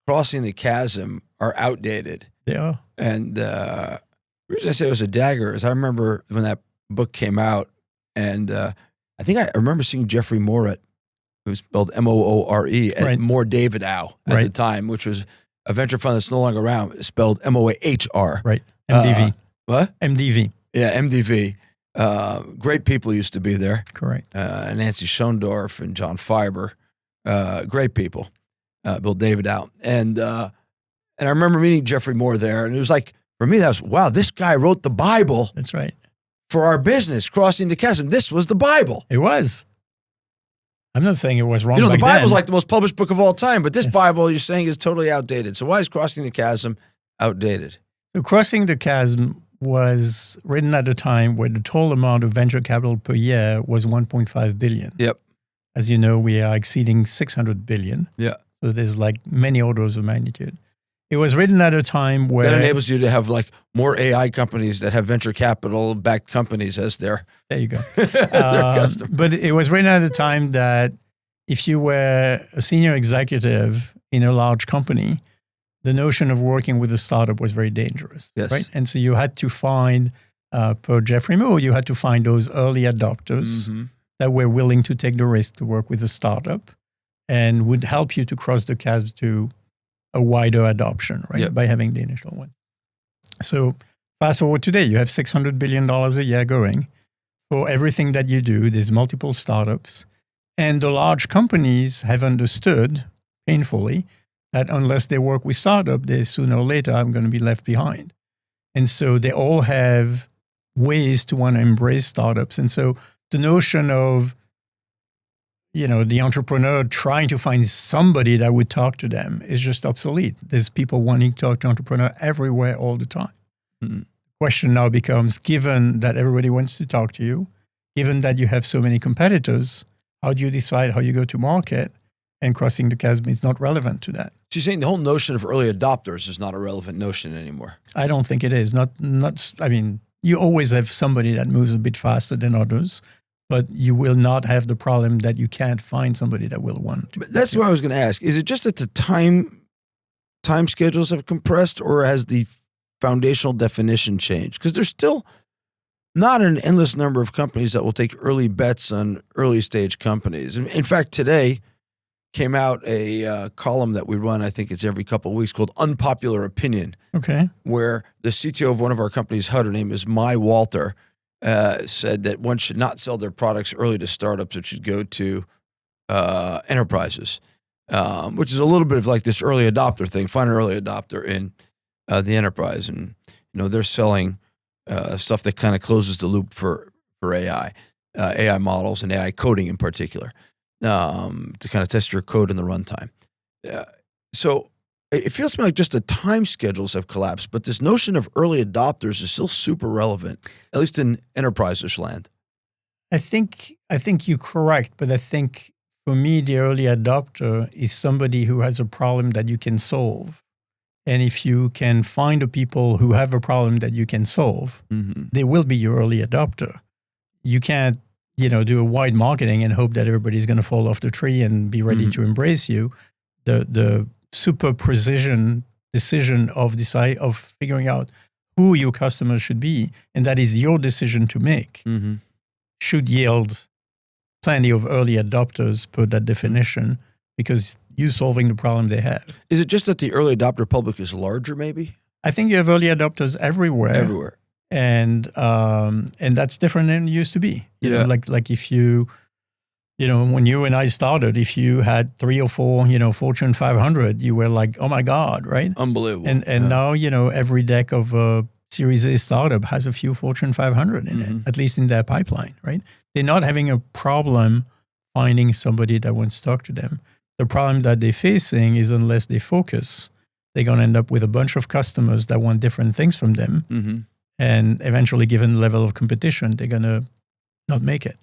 Crossing the Chasm are outdated. They are. And the reason I say it was a dagger is I remember when that book came out, and I think I remember seeing Jeffrey Moore it was spelled Moore at Moore David Ow at the time, which was a venture fund that's no longer around. It's spelled Mohr. Right. MDV. What? MDV. Yeah, MDV. Great people used to be there. Correct. Nancy Schoendorf and John Fiber. Great people. Bill David Ow. And I remember meeting Jeffrey Moore there, and it was like, for me, that was, wow, this guy wrote the Bible. That's right. For our business, Crossing the Chasm. This was the Bible. It was. I'm not saying it was wrong. The Bible's like the most published book of all time, but this Bible you're saying is totally outdated. So why is Crossing the Chasm outdated? So Crossing the Chasm was written at a time where the total amount of venture capital per year was 1.5 billion. Yep. As you know, we are exceeding 600 billion. Yeah. So there's like many orders of magnitude. It was written at a time where that enables you to have like more AI companies that have venture capital backed companies as their there you go. customers. But it was written at a time that if you were a senior executive in a large company, the notion of working with a startup was very dangerous. Yes. Right. And so you had to find, per Jeffrey Moore, you had to find those early adopters that were willing to take the risk to work with a startup and would help you to cross the chasm to a wider adoption, right? Yep. By having the initial one. So fast forward today, you have $600 billion a year going. For everything that you do, there's multiple startups. And the large companies have understood painfully that unless they work with startup, they sooner or later are going to be left behind. And so they all have ways to want to embrace startups. And so the notion of, the entrepreneur trying to find somebody that would talk to them is just obsolete. There's people wanting to talk to entrepreneur everywhere all the time. The question now becomes, given that everybody wants to talk to you, given that you have so many competitors, how do you decide how you go to market? And crossing the chasm is not relevant to that. So you're saying the whole notion of early adopters is not a relevant notion anymore? I don't think it is. You always have somebody that moves a bit faster than others, but you will not have the problem that you can't find somebody that will want to. But that's what I was going to ask. Is it just that the time schedules have compressed, or has the foundational definition changed? Because there's still not an endless number of companies that will take early bets on early stage companies. In fact, today came out a column that we run, I think it's every couple of weeks, called Unpopular Opinion. Okay. Where the CTO of one of our companies, her name is Mai Walter, said that one should not sell their products early to startups. It should go to enterprises, which is a little bit of like this early adopter thing. Find an early adopter in the enterprise. And, they're selling stuff that kind of closes the loop for AI, AI models and AI coding in particular, to kind of test your code in the runtime. So it feels to me like just the time schedules have collapsed, but this notion of early adopters is still super relevant, at least in enterprise-ish land. I think you're correct, but I think for me, the early adopter is somebody who has a problem that you can solve. And if you can find the people who have a problem that you can solve, they will be your early adopter. You can't, do a wide marketing and hope that everybody's going to fall off the tree and be ready to embrace you. The super precision decision of figuring out who your customers should be, and that is your decision to make, should yield plenty of early adopters per that definition, because you're solving the problem they have. Is it just that the early adopter public is larger, maybe? I think you have early adopters everywhere. Everywhere. And that's different than it used to be. You know, like if you, when you and I started, if you had 3 or 4, Fortune 500, you were like, oh my God, right? Unbelievable. And now, every deck of a Series A startup has a few Fortune 500 in it, at least in their pipeline, right? They're not having a problem finding somebody that wants to talk to them. The problem that they're facing is unless they focus, they're going to end up with a bunch of customers that want different things from them. And eventually, given the level of competition, they're going to not make it.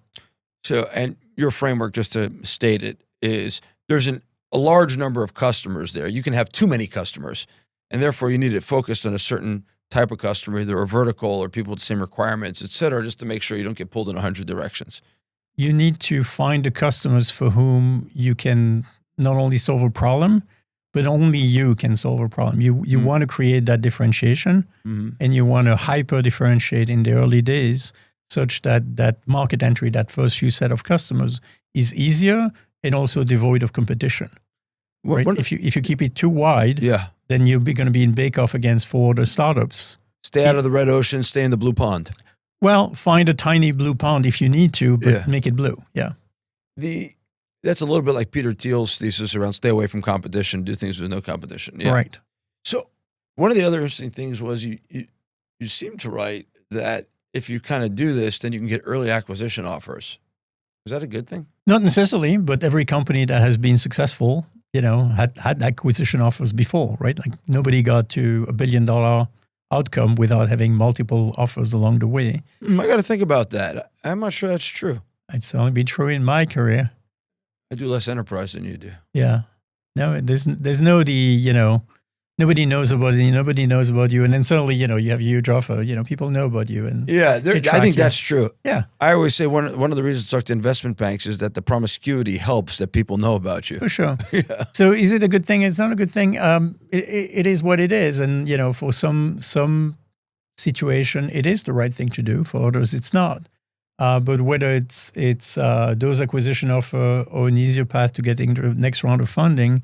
So, and your framework, just to state it, is there's a large number of customers there. You can have too many customers, and therefore you need it focused on a certain type of customer, either a vertical or people with the same requirements, et cetera, just to make sure you don't get pulled in 100 directions. You need to find the customers for whom you can not only solve a problem, but only you can solve a problem. You want to create that differentiation, and you want to hyper differentiate in the early days, such that market entry, that first few set of customers, is easier and also devoid of competition. Right? If you keep it too wide, then you're going to be in bake-off against 4 other startups. Stay out of the red ocean, stay in the blue pond. Well, find a tiny blue pond if you need to, but make it blue. Yeah. That's a little bit like Peter Thiel's thesis around stay away from competition, do things with no competition. Yeah. Right. So one of the other interesting things was you seem to write that if you kind of do this, then you can get early acquisition offers. Is that a good thing? Not necessarily, but every company that has been successful, had acquisition offers before, right? Like nobody got to $1 billion outcome without having multiple offers along the way. I got to think about that. I'm not sure that's true. It's only been true in my career. I do less enterprise than you do. Yeah. No, there's no nobody knows about it. Nobody knows about you. And then suddenly, you have a huge offer. People know about you. And yeah, I think that's true. Yeah. I always say one of the reasons to talk to investment banks is that the promiscuity helps that people know about you. For sure. Yeah. So is it a good thing? It's not a good thing. It is what it is. And, for some situation, it is the right thing to do. For others, it's not. But whether it's those acquisition offer or an easier path to getting the next round of funding,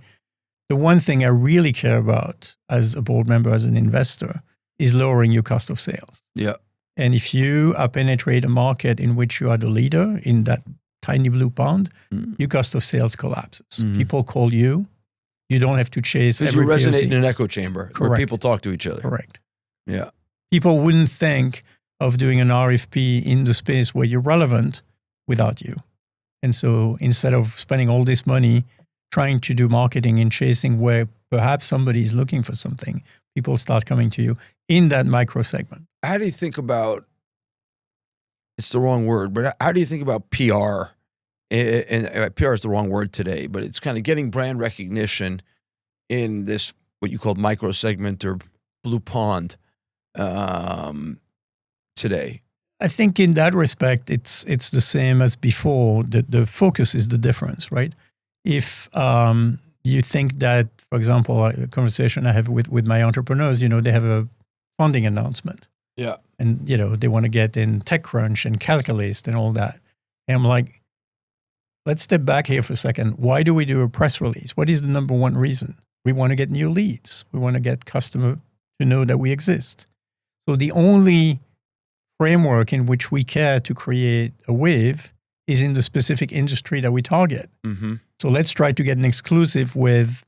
the one thing I really care about as a board member, as an investor, is lowering your cost of sales. Yeah. And if you penetrate a market in which you are the leader in that tiny blue pond, your cost of sales collapses. Mm-hmm. People call you. You don't have to chase every you resonate POC. in an echo chamber. Correct. Where people talk to each other. Correct. Yeah. People wouldn't think of doing an RFP in the space where you're relevant without you. And so instead of spending all this money trying to do marketing and chasing where perhaps somebody is looking for something, people start coming to you in that micro segment. How do you think about, it's the wrong word, but how do you think about PR? And PR is the wrong word today, but it's kind of getting brand recognition in this, what you call micro segment or blue pond today. I think in that respect, it's the same as before. The focus is the difference, right? If you think that, for example, a conversation I have with my entrepreneurs, they have a funding announcement. Yeah. And, they want to get in TechCrunch and Calculist and all that. And I'm like, let's step back here for a second. Why do we do a press release? What is the number one reason? We want to get new leads. We want to get customer to know that we exist. So the only framework in which we care to create a wave is in the specific industry that we target. Mm-hmm. So let's try to get an exclusive with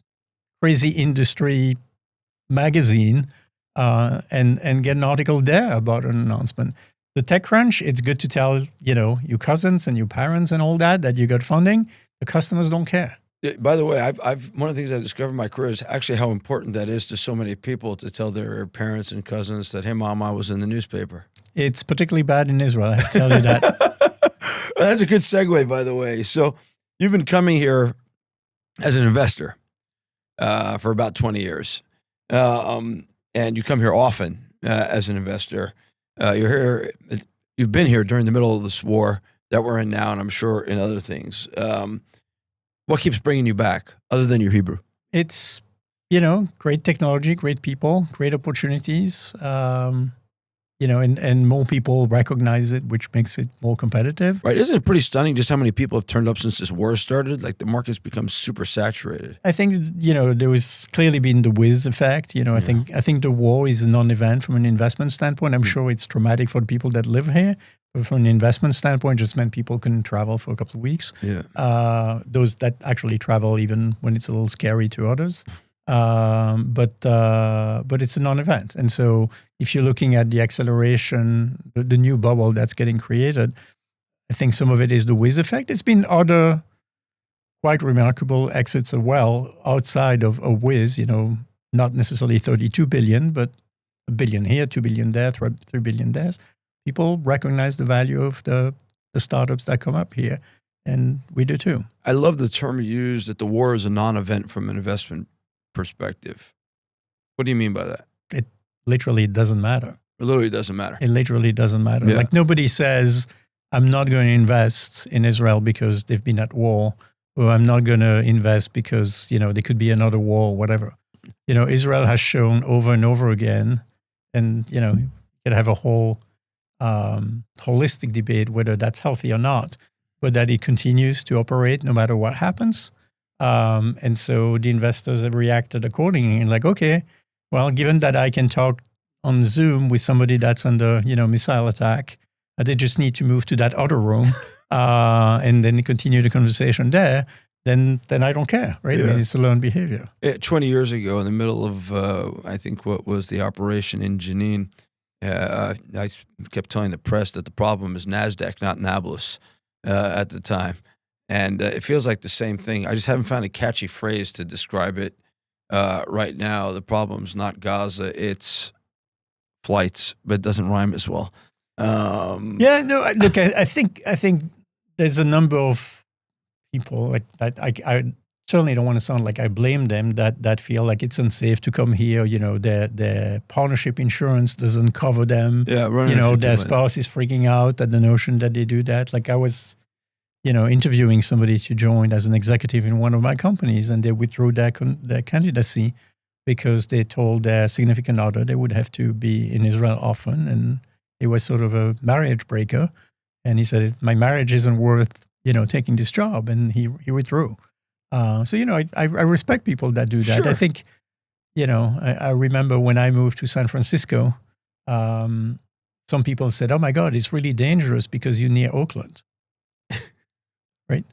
crazy industry magazine and get an article there about an announcement. The TechCrunch, it's good to tell, your cousins and your parents and all that you got funding. The customers don't care. By the way, I've one of the things I've discovered in my career is actually how important that is to so many people to tell their parents and cousins that, hey, Mom, I was in the newspaper. It's particularly bad in Israel, I have to tell you that. That's a good segue, by the way. So you've been coming here as an investor for about 20 years. And you come here often as an investor. You've been here during the middle of this war that we're in now, and I'm sure in other things. What keeps bringing you back other than your Hebrew? It's, great technology, great people, great opportunities. And more people recognize it, which makes it more competitive. Right. Isn't it pretty stunning just how many people have turned up since this war started? Like the market's become super saturated. I think, there was clearly been the Wiz Effect. I think the war is a non-event from an investment standpoint. I'm sure it's traumatic for the people that live here. But from an investment standpoint, it just meant people couldn't travel for a couple of weeks. Yeah. Those that actually travel, even when it's a little scary to others. But it's a non-event. And so if you're looking at the acceleration, the new bubble that's getting created, I think some of it is the Wiz Effect. It's been other quite remarkable exits as well outside of a Wiz, not necessarily 32 billion, but $1 billion here, 2 billion there, 3 billion there. People recognize the value of the startups that come up here, and we do too. I love the term you used that the war is a non-event from an investment perspective. What do you mean by that? It literally doesn't matter. It literally doesn't matter. It literally doesn't matter. Yeah. Like nobody says, I'm not going to invest in Israel because they've been at war, or I'm not going to invest because, there could be another war or whatever. Israel has shown over and over again, and, you could have a whole holistic debate whether that's healthy or not, but that it continues to operate no matter what happens. And so the investors have reacted accordingly and like, okay, well, given that I can talk on Zoom with somebody that's under, missile attack, they just need to move to that other room and then continue the conversation there, then I don't care, right? Yeah. I mean, it's a learned behavior. 20 years ago, in the middle of, I think what was the operation in Jenin, I kept telling the press that the problem is NASDAQ, not Nablus at the time. And it feels like the same thing. I just haven't found a catchy phrase to describe it right now. The problem's not Gaza, it's flights, but it doesn't rhyme as well. Yeah, no, look, I think there's a number of people like that. I certainly don't want to sound like I blame them that feel like it's unsafe to come here. You know, their partnership insurance doesn't cover them. Yeah, you know, their spouse is freaking out at the notion that they do that. Like I was, you know, interviewing somebody to join as an executive in one of my companies, and they withdrew their candidacy because they told their significant other they would have to be in Israel often, and it was sort of a marriage breaker. And he said, my marriage isn't worth, you know, taking this job. And he withdrew. So, you know, I respect people that do that. Sure. I think, you know, I remember when I moved to San Francisco, some people said, oh my God, it's really dangerous because you're near Oakland. Right?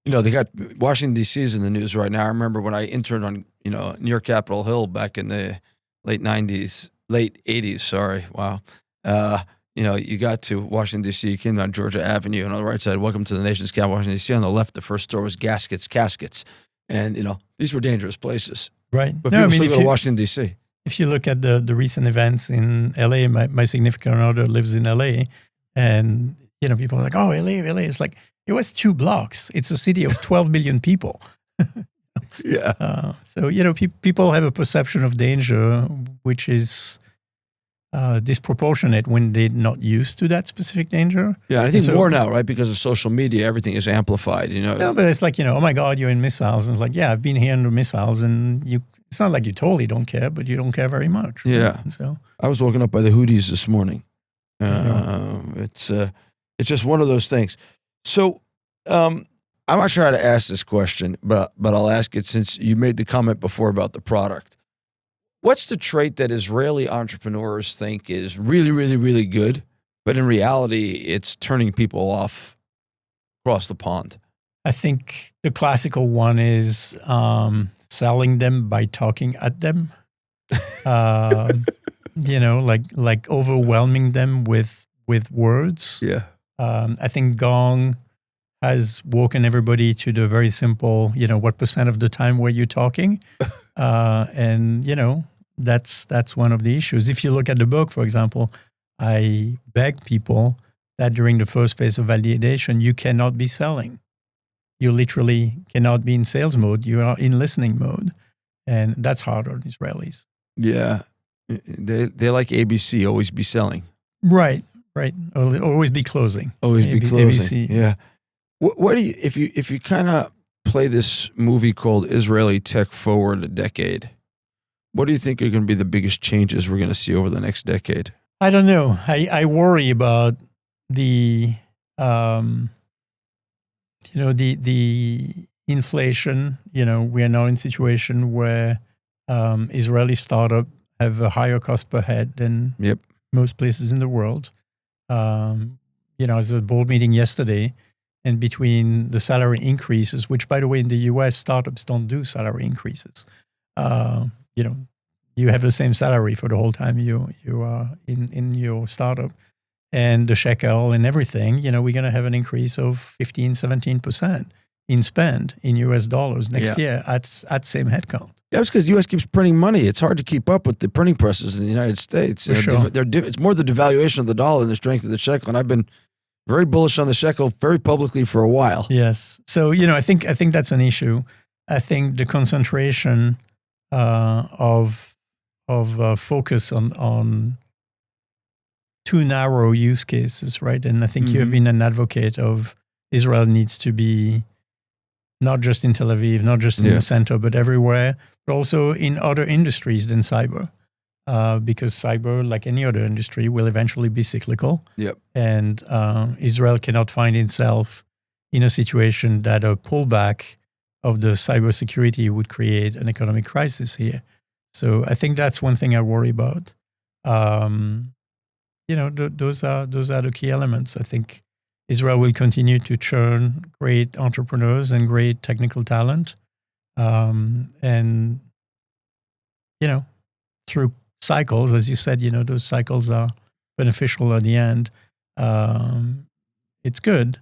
You know, they got Washington, D.C. is in the news right now. I remember when I interned on, you know, near Capitol Hill back in the late 80s, sorry. Wow. You know, you got to Washington, D.C., you came down Georgia Avenue, and on the right side, welcome to the nation's capital, Washington, D.C. On the left, the first store was Caskets. And, you know, these were dangerous places. Right. But people still go to Washington, D.C. If you look at the recent events in L.A., my significant other lives in L.A., and, you know, people are like, oh, L.A. It's like, it was 2 blocks. It's a city of 12 million people. Yeah. So, you know, people have a perception of danger, which is disproportionate when they're not used to that specific danger. Yeah, I think more now, right? Because of social media, everything is amplified, you know. No, but it's like, you know, oh my God, you're in missiles. And it's like, yeah, I've been here under missiles, and it's not like you totally don't care, but you don't care very much. Yeah. Right? So I was woken up by the Houthis this morning. It's just one of those things. So I'm not sure how to ask this question, but I'll ask it since you made the comment before about the product. What's the trait that Israeli entrepreneurs think is really, really, really good, but in reality, it's turning people off across the pond? I think the classical one is selling them by talking at them. You know, like overwhelming them with words. Yeah. I think Gong has woken everybody to the very simple, you know, what % of the time were you talking? And, you know, that's one of the issues. If you look at the book, for example, I beg people that during the first phase of validation, you cannot be selling. You literally cannot be in sales mode. You are in listening mode. And that's hard on Israelis. Yeah. They like ABC, always be selling. Right. Always be closing. Always be closing. ABC. Yeah. What do you, if you kind of play this movie called Israeli Tech Forward a Decade, what do you think are going to be the biggest changes we're going to see over the next decade? I don't know. I worry about the, you know, the inflation. You know, we are now in a situation where Israeli startups have a higher cost per head than most places in the world. You know, as a board meeting yesterday, and between the salary increases, which, by the way, in the US, startups don't do salary increases. You know, you have the same salary for the whole time you are in your startup. And the shekel and everything, you know, we're going to have an increase of 15, 17% in spend in US dollars next year at same headcount. Yeah, it's because the U.S. keeps printing money. It's hard to keep up with the printing presses in the United States. For sure. It's more the devaluation of the dollar and the strength of the shekel. And I've been very bullish on the shekel very publicly for a while. Yes. So, you know, I think that's an issue. I think the concentration of focus on too narrow use cases, right? And I think you have been an advocate of Israel needs to be not just in Tel Aviv, not just in the center, but everywhere, but also in other industries than cyber. Because cyber, like any other industry, will eventually be cyclical. Yep. And Israel cannot find itself in a situation that a pullback of the cybersecurity would create an economic crisis here. So I think that's one thing I worry about. You know, those are the key elements. I think Israel will continue to churn great entrepreneurs and great technical talent. And, you know, through cycles, as you said, you know, those cycles are beneficial at the end. It's good.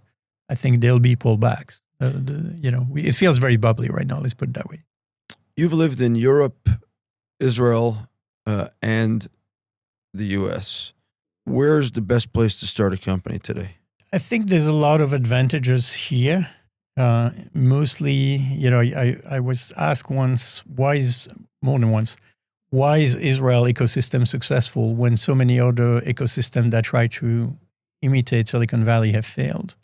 I think there'll be pullbacks. You know, it feels very bubbly right now. Let's put it that way. You've lived in Europe, Israel, and the U.S. Where's the best place to start a company today? I think there's a lot of advantages here. Mostly, I was asked once, more than once, why is Israel ecosystem successful when so many other ecosystems that try to imitate Silicon Valley have failed?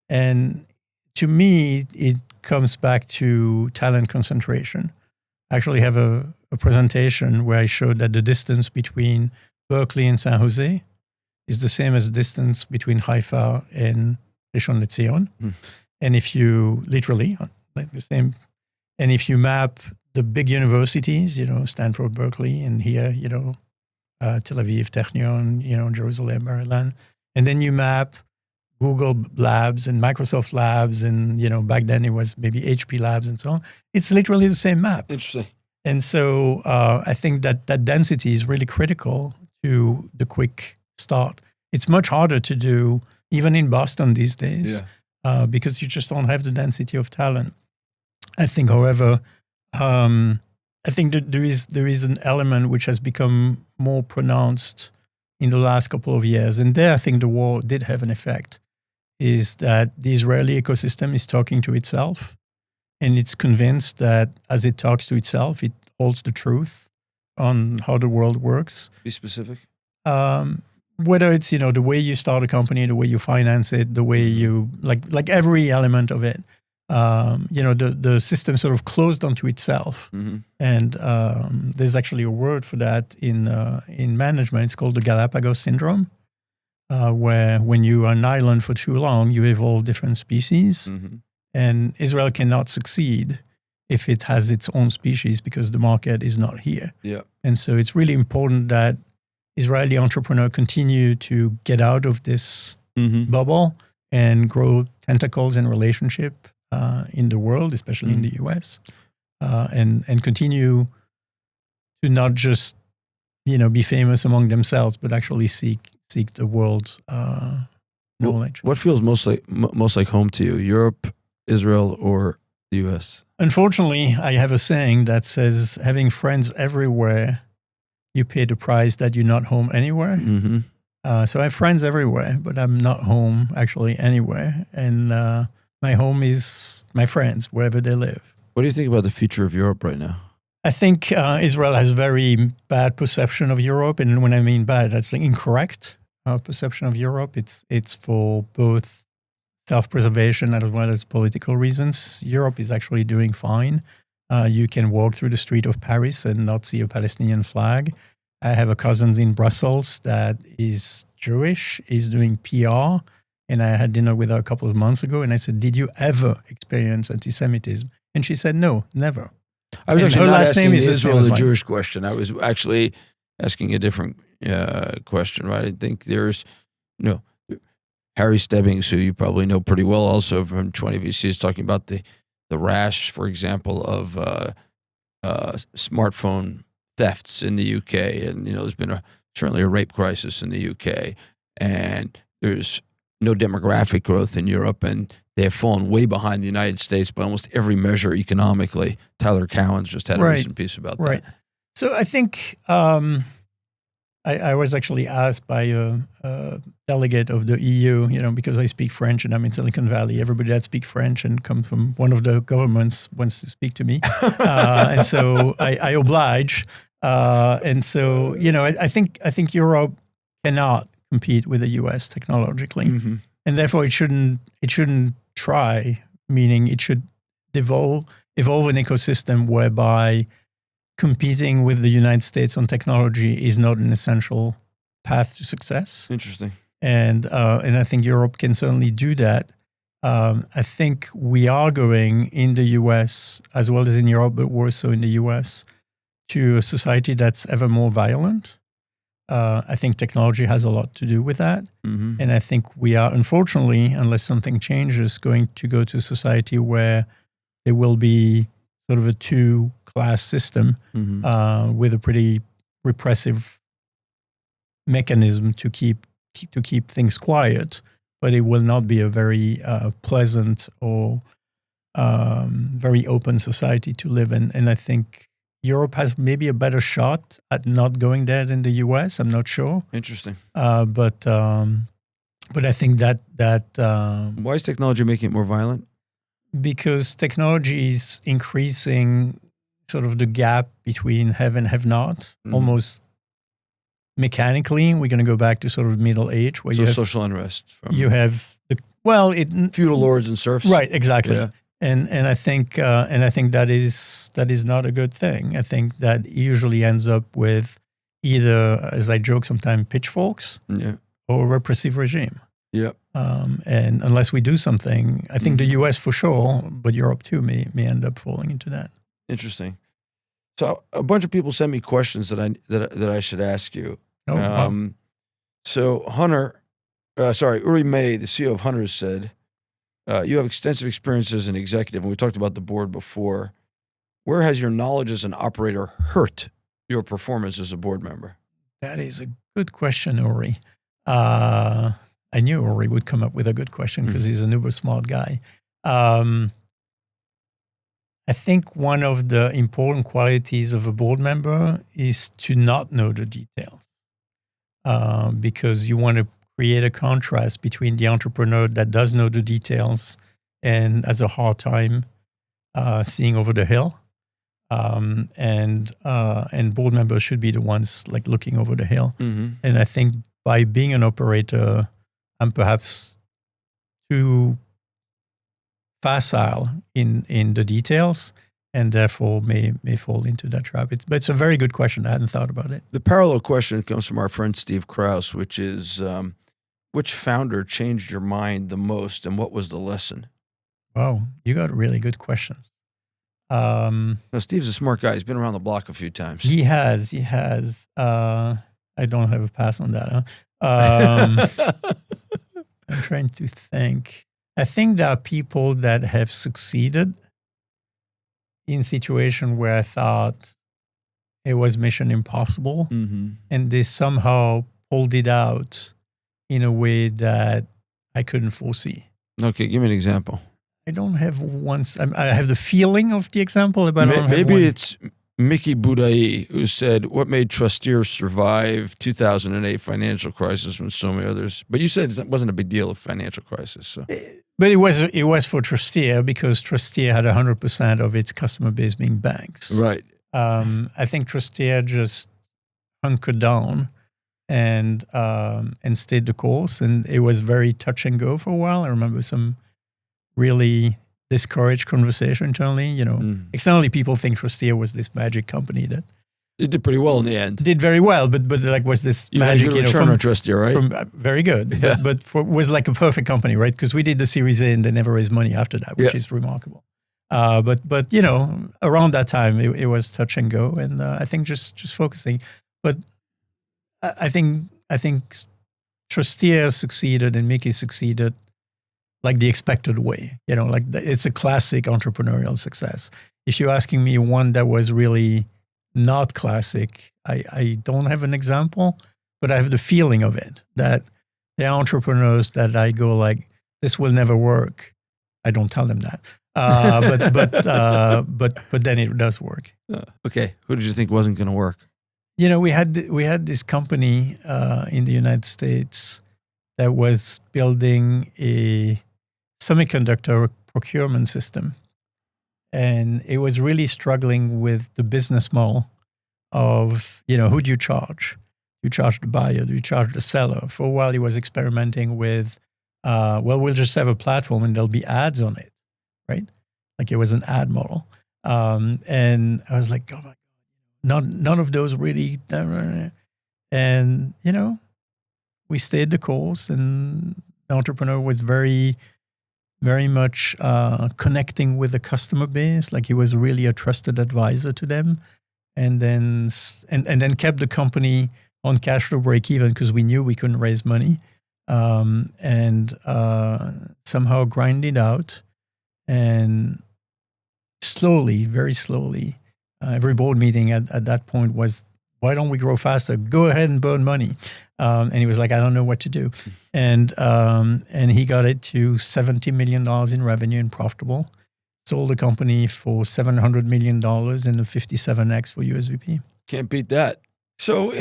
And to me, it comes back to talent concentration. I actually have a presentation where I showed that the distance between Berkeley and San Jose is the same as the distance between Haifa and Rishon LeZion. And if you literally, like the same, and if you map the big universities, Stanford, Berkeley, and here, Tel Aviv, Technion, Jerusalem, Maryland, and then you map Google Labs and Microsoft Labs, and back then it was maybe HP Labs and so on. It's literally the same map. Interesting. And so I think that density is really critical to the quick start. It's much harder to do even in Boston these days. Yeah. Because you just don't have the density of talent. I think, however, I think that there is an element which has become more pronounced in the last couple of years, and there I think the war did have an effect, is that the Israeli ecosystem is talking to itself, and it's convinced that as it talks to itself, it holds the truth on how the world works. Be specific. Whether it's the way you start a company, the way you finance it, the way you like every element of it, the system sort of closed onto itself. Mm-hmm. And there's actually a word for that in management. It's called the Galapagos Syndrome, where when you are an island for too long, you evolve different species, and Israel cannot succeed if it has its own species because the market is not here. Yeah, and so it's really important that Israeli entrepreneurs continue to get out of this bubble and grow tentacles and relationship in the world, especially in the US, and continue to not just be famous among themselves, but actually seek the world's knowledge. What feels most like home to you? Europe, Israel, or the US? Unfortunately, I have a saying that says, having friends everywhere, you pay the price that you're not home anywhere. So I have friends everywhere, but I'm not home actually anywhere. And my home is my friends, wherever they live. What do you think about the future of Europe right now? I think Israel has very bad perception of Europe. And when I mean bad, that's like incorrect perception of Europe. It's for both self-preservation as well as political reasons. Europe is actually doing fine. You can walk through the street of Paris and not see a Palestinian flag. I have a cousin in Brussels that is Jewish, is doing PR, and I had dinner with her a couple of months ago, and I said, "Did you ever experience anti-Semitism?" And she said, "No, never." I was and actually her not last asking name is Israel Israel, the Jewish question. I was actually asking a different question, right? I think there's, Harry Stebbings, who you probably know pretty well also from 20VC, is talking about the rash, for example, of smartphone thefts in the UK. And, there's been certainly a rape crisis in the UK. And there's no demographic growth in Europe. And they have fallen way behind the United States by almost every measure economically. Tyler Cowen's just had a recent piece about that. So I think I was actually asked by a delegate of the EU, because I speak French and I'm in Silicon Valley. Everybody that speaks French and comes from one of the governments wants to speak to me. And so I oblige. And so, I think Europe cannot compete with the US technologically. And therefore it shouldn't try, meaning it should evolve an ecosystem whereby competing with the United States on technology is not an essential path to success. Interesting. And I think Europe can certainly do that. I think we are going in the US as well as in Europe, but worse so in the US, to a society that's ever more violent. I think technology has a lot to do with that. And I think we are, unfortunately, unless something changes, going to go to a society where there will be sort of a two-class system with a pretty repressive mechanism to keep things quiet, but it will not be a very pleasant or very open society to live in. And I think Europe has maybe a better shot at not going there than the US. I'm not sure. Interesting. But I think that Why is technology making it more violent? because technology is increasing sort of the gap between have and have not, almost mechanically. We're going to go back to sort of middle age where you have social unrest. you have Feudal lords and serfs. Right, exactly. Yeah. And I think that is not a good thing. I think that usually ends up with either, as I joke sometimes, pitchforks or repressive regime. Yeah. And unless we do something, I think the U.S. for sure, but Europe too may end up falling into that. Interesting. So a bunch of people sent me questions that I should ask you. So Uri May, the CEO of Hunter, said, you have extensive experience as an executive, and we talked about the board before. Where has your knowledge as an operator hurt your performance as a board member? That is a good question, Uri. I knew Uri would come up with a good question because he's an uber smart guy. I think one of the important qualities of a board member is to not know the details, because you want to create a contrast between the entrepreneur that does know the details and has a hard time seeing over the hill, and board members should be the ones like looking over the hill. And I think by being an operator, I'm perhaps too facile in the details, and therefore may fall into that trap. But it's a very good question. I hadn't thought about it. The parallel question comes from our friend Steve Krause, which is, which founder changed your mind the most, and what was the lesson? Wow, you got really good questions. Now, Steve's a smart guy. He's been around the block a few times. He has. I don't have a pass on that. Huh? I'm trying to think. I think there are people that have succeeded in situation where I thought it was mission impossible, and they somehow pulled it out in a way that I couldn't foresee. Okay, give me an example. I don't have one. I have the feeling of the example, but I don't have one. It's Mickey Boudai, who said, what made trusteers survive 2008 financial crisis when so many others? But you said it wasn't a big deal of financial crisis. So. But it was for Trusteer, because Trusteer had 100% of its customer base being banks. Right. I think Trusteer just hunkered down and stayed the course, and it was very touch and go for a while. I remember some really discouraged conversation internally. Externally, people think Trusteer was this magic company that it did pretty well in the end. Did very well, but like was this magic? Had a good return on Trusteer, right? Very good, yeah. but was like a perfect company, right? Because we did the Series A and they never raised money after that, which is remarkable. But around that time it was touch and go, and I think just focusing. But I think Trusteer succeeded and Mickey succeeded like the expected way. It's a classic entrepreneurial success. If you're asking me one that was really not classic, I don't have an example, but I have the feeling of it, that there are entrepreneurs that I go like, this will never work. I don't tell them that. But then it does work. Okay. Who did you think wasn't going to work? We had this company in the United States that was building a semiconductor procurement system. And it was really struggling with the business model of, who do you charge? Do you charge the buyer? Do you charge the seller? For a while, he was experimenting with, we'll just have a platform and there'll be ads on it, right? Like it was an ad model. And I was like, oh my God, none of those really. And, we stayed the course, and the entrepreneur was very, very much connecting with the customer base. Like he was really a trusted advisor to them, and then kept the company on cash flow break even because we knew we couldn't raise money, and somehow grind it out, and slowly, very slowly, every board meeting at that point was, why don't we grow faster? Go ahead and burn money. And he was like, I don't know what to do. And he got it to $70 million in revenue and profitable. sold the company for $700 million and a 57x for USVP. Can't beat that. So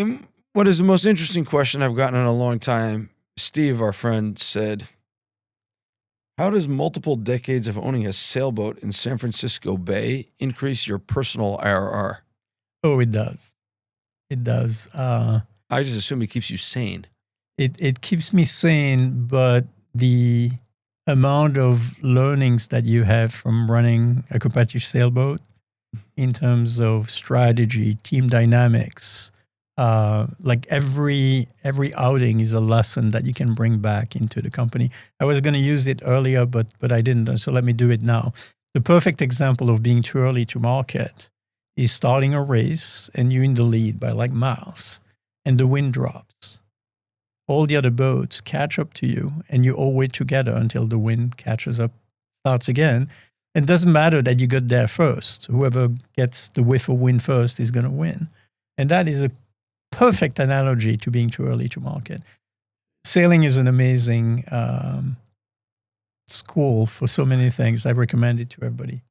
what is the most interesting question I've gotten in a long time? Steve, our friend, said, how does multiple decades of owning a sailboat in San Francisco Bay increase your personal IRR? Oh, it does. It does. I just assume it keeps you sane. It keeps me sane, but the amount of learnings that you have from running a competitive sailboat in terms of strategy, team dynamics, like every outing is a lesson that you can bring back into the company. I was going to use it earlier, but I didn't, so let me do it now. The perfect example of being too early to market is starting a race and you're in the lead by like miles, and the wind drops. All the other boats catch up to you, and you all wait together until the wind catches up, starts again. It doesn't matter that you got there first. Whoever gets the whiff of wind first is going to win. And that is a perfect analogy to being too early to market. Sailing is an amazing school for so many things. I recommend it to everybody.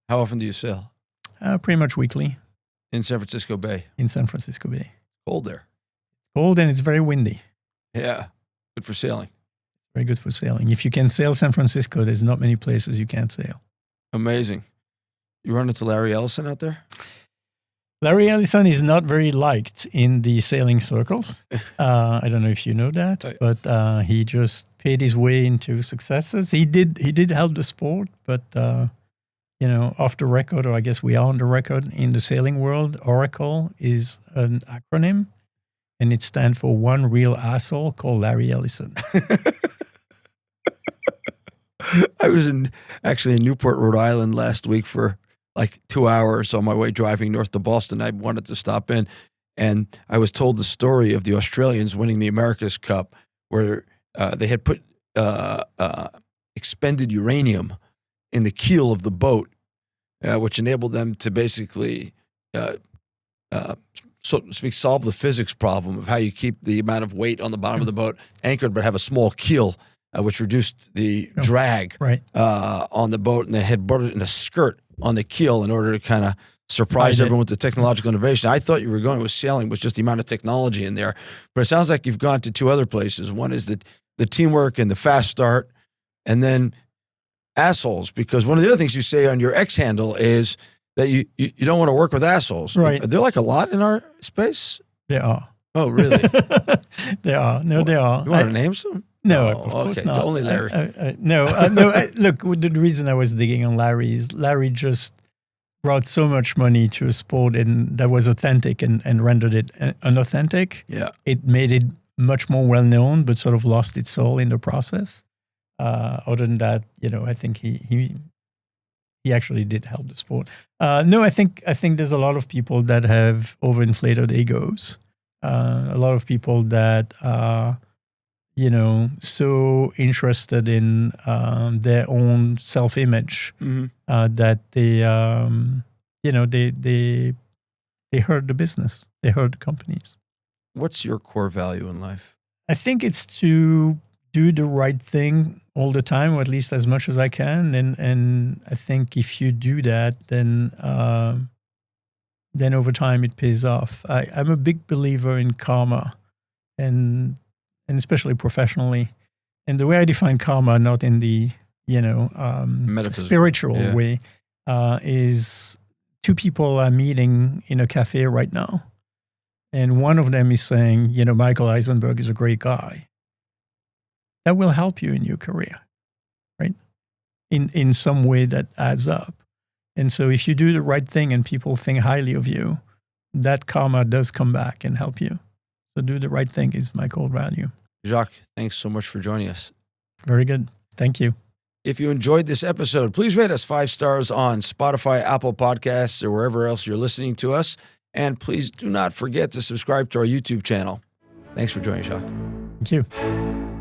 How often do you sail? Pretty much weekly. In San Francisco Bay? In San Francisco Bay. Cold there. Cold, and it's very windy. Yeah, good for sailing. Very good for sailing. If you can sail San Francisco, there's not many places you can't sail. Amazing. You run into Larry Ellison out there? Larry Ellison is not very liked in the sailing circles. I don't know if you know that, but he just paid his way into successes. He did help the sport, but off the record, or I guess we are on the record in the sailing world, Oracle is an acronym. And it stands for one real asshole called Larry Ellison. I was actually in Newport, Rhode Island last week for like 2 hours on my way driving north to Boston. I wanted to stop in, and I was told the story of the Australians winning the America's Cup, where they had put expended uranium in the keel of the boat, which enabled them to basically so to speak, solve the physics problem of how you keep the amount of weight on the bottom of the boat anchored, but have a small keel, which reduced the drag on the boat. And they had brought it in a skirt on the keel in order to kind of surprise everyone with the technological innovation. I thought you were going with sailing was just the amount of technology in there, but it sounds like you've gone to two other places. One is the teamwork and the fast start, and then assholes, because one of the other things you say on your X handle is that you don't want to work with assholes. Right. Are there like a lot in our space? There are. Oh, really? There are. No, there are. You want to name some? No, of course not. Only Larry. No. Look, the reason I was digging on Larry is Larry just brought so much money to a sport and that was authentic and rendered it unauthentic. Yeah. It made it much more well-known, but sort of lost its soul in the process. Other than that, I think he actually did help the sport. No, I think there's a lot of people that have overinflated egos. A lot of people that are, so interested in their own self-image that they hurt the business. They hurt the companies. What's your core value in life? I think it's to do the right thing all the time, or at least as much as I can. And I think if you do that, then over time it pays off. I'm a big believer in karma, and especially professionally. And the way I define karma, not in the spiritual way, is two people are meeting in a cafe right now, and one of them is saying, Michael Eisenberg is a great guy. That will help you in your career, right? In some way that adds up. And so if you do the right thing and people think highly of you, that karma does come back and help you. So do the right thing is my core value. Jacques, thanks so much for joining us. Very good. Thank you. If you enjoyed this episode, please rate us 5 stars on Spotify, Apple Podcasts, or wherever else you're listening to us. And please do not forget to subscribe to our YouTube channel. Thanks for joining, Jacques. Thank you.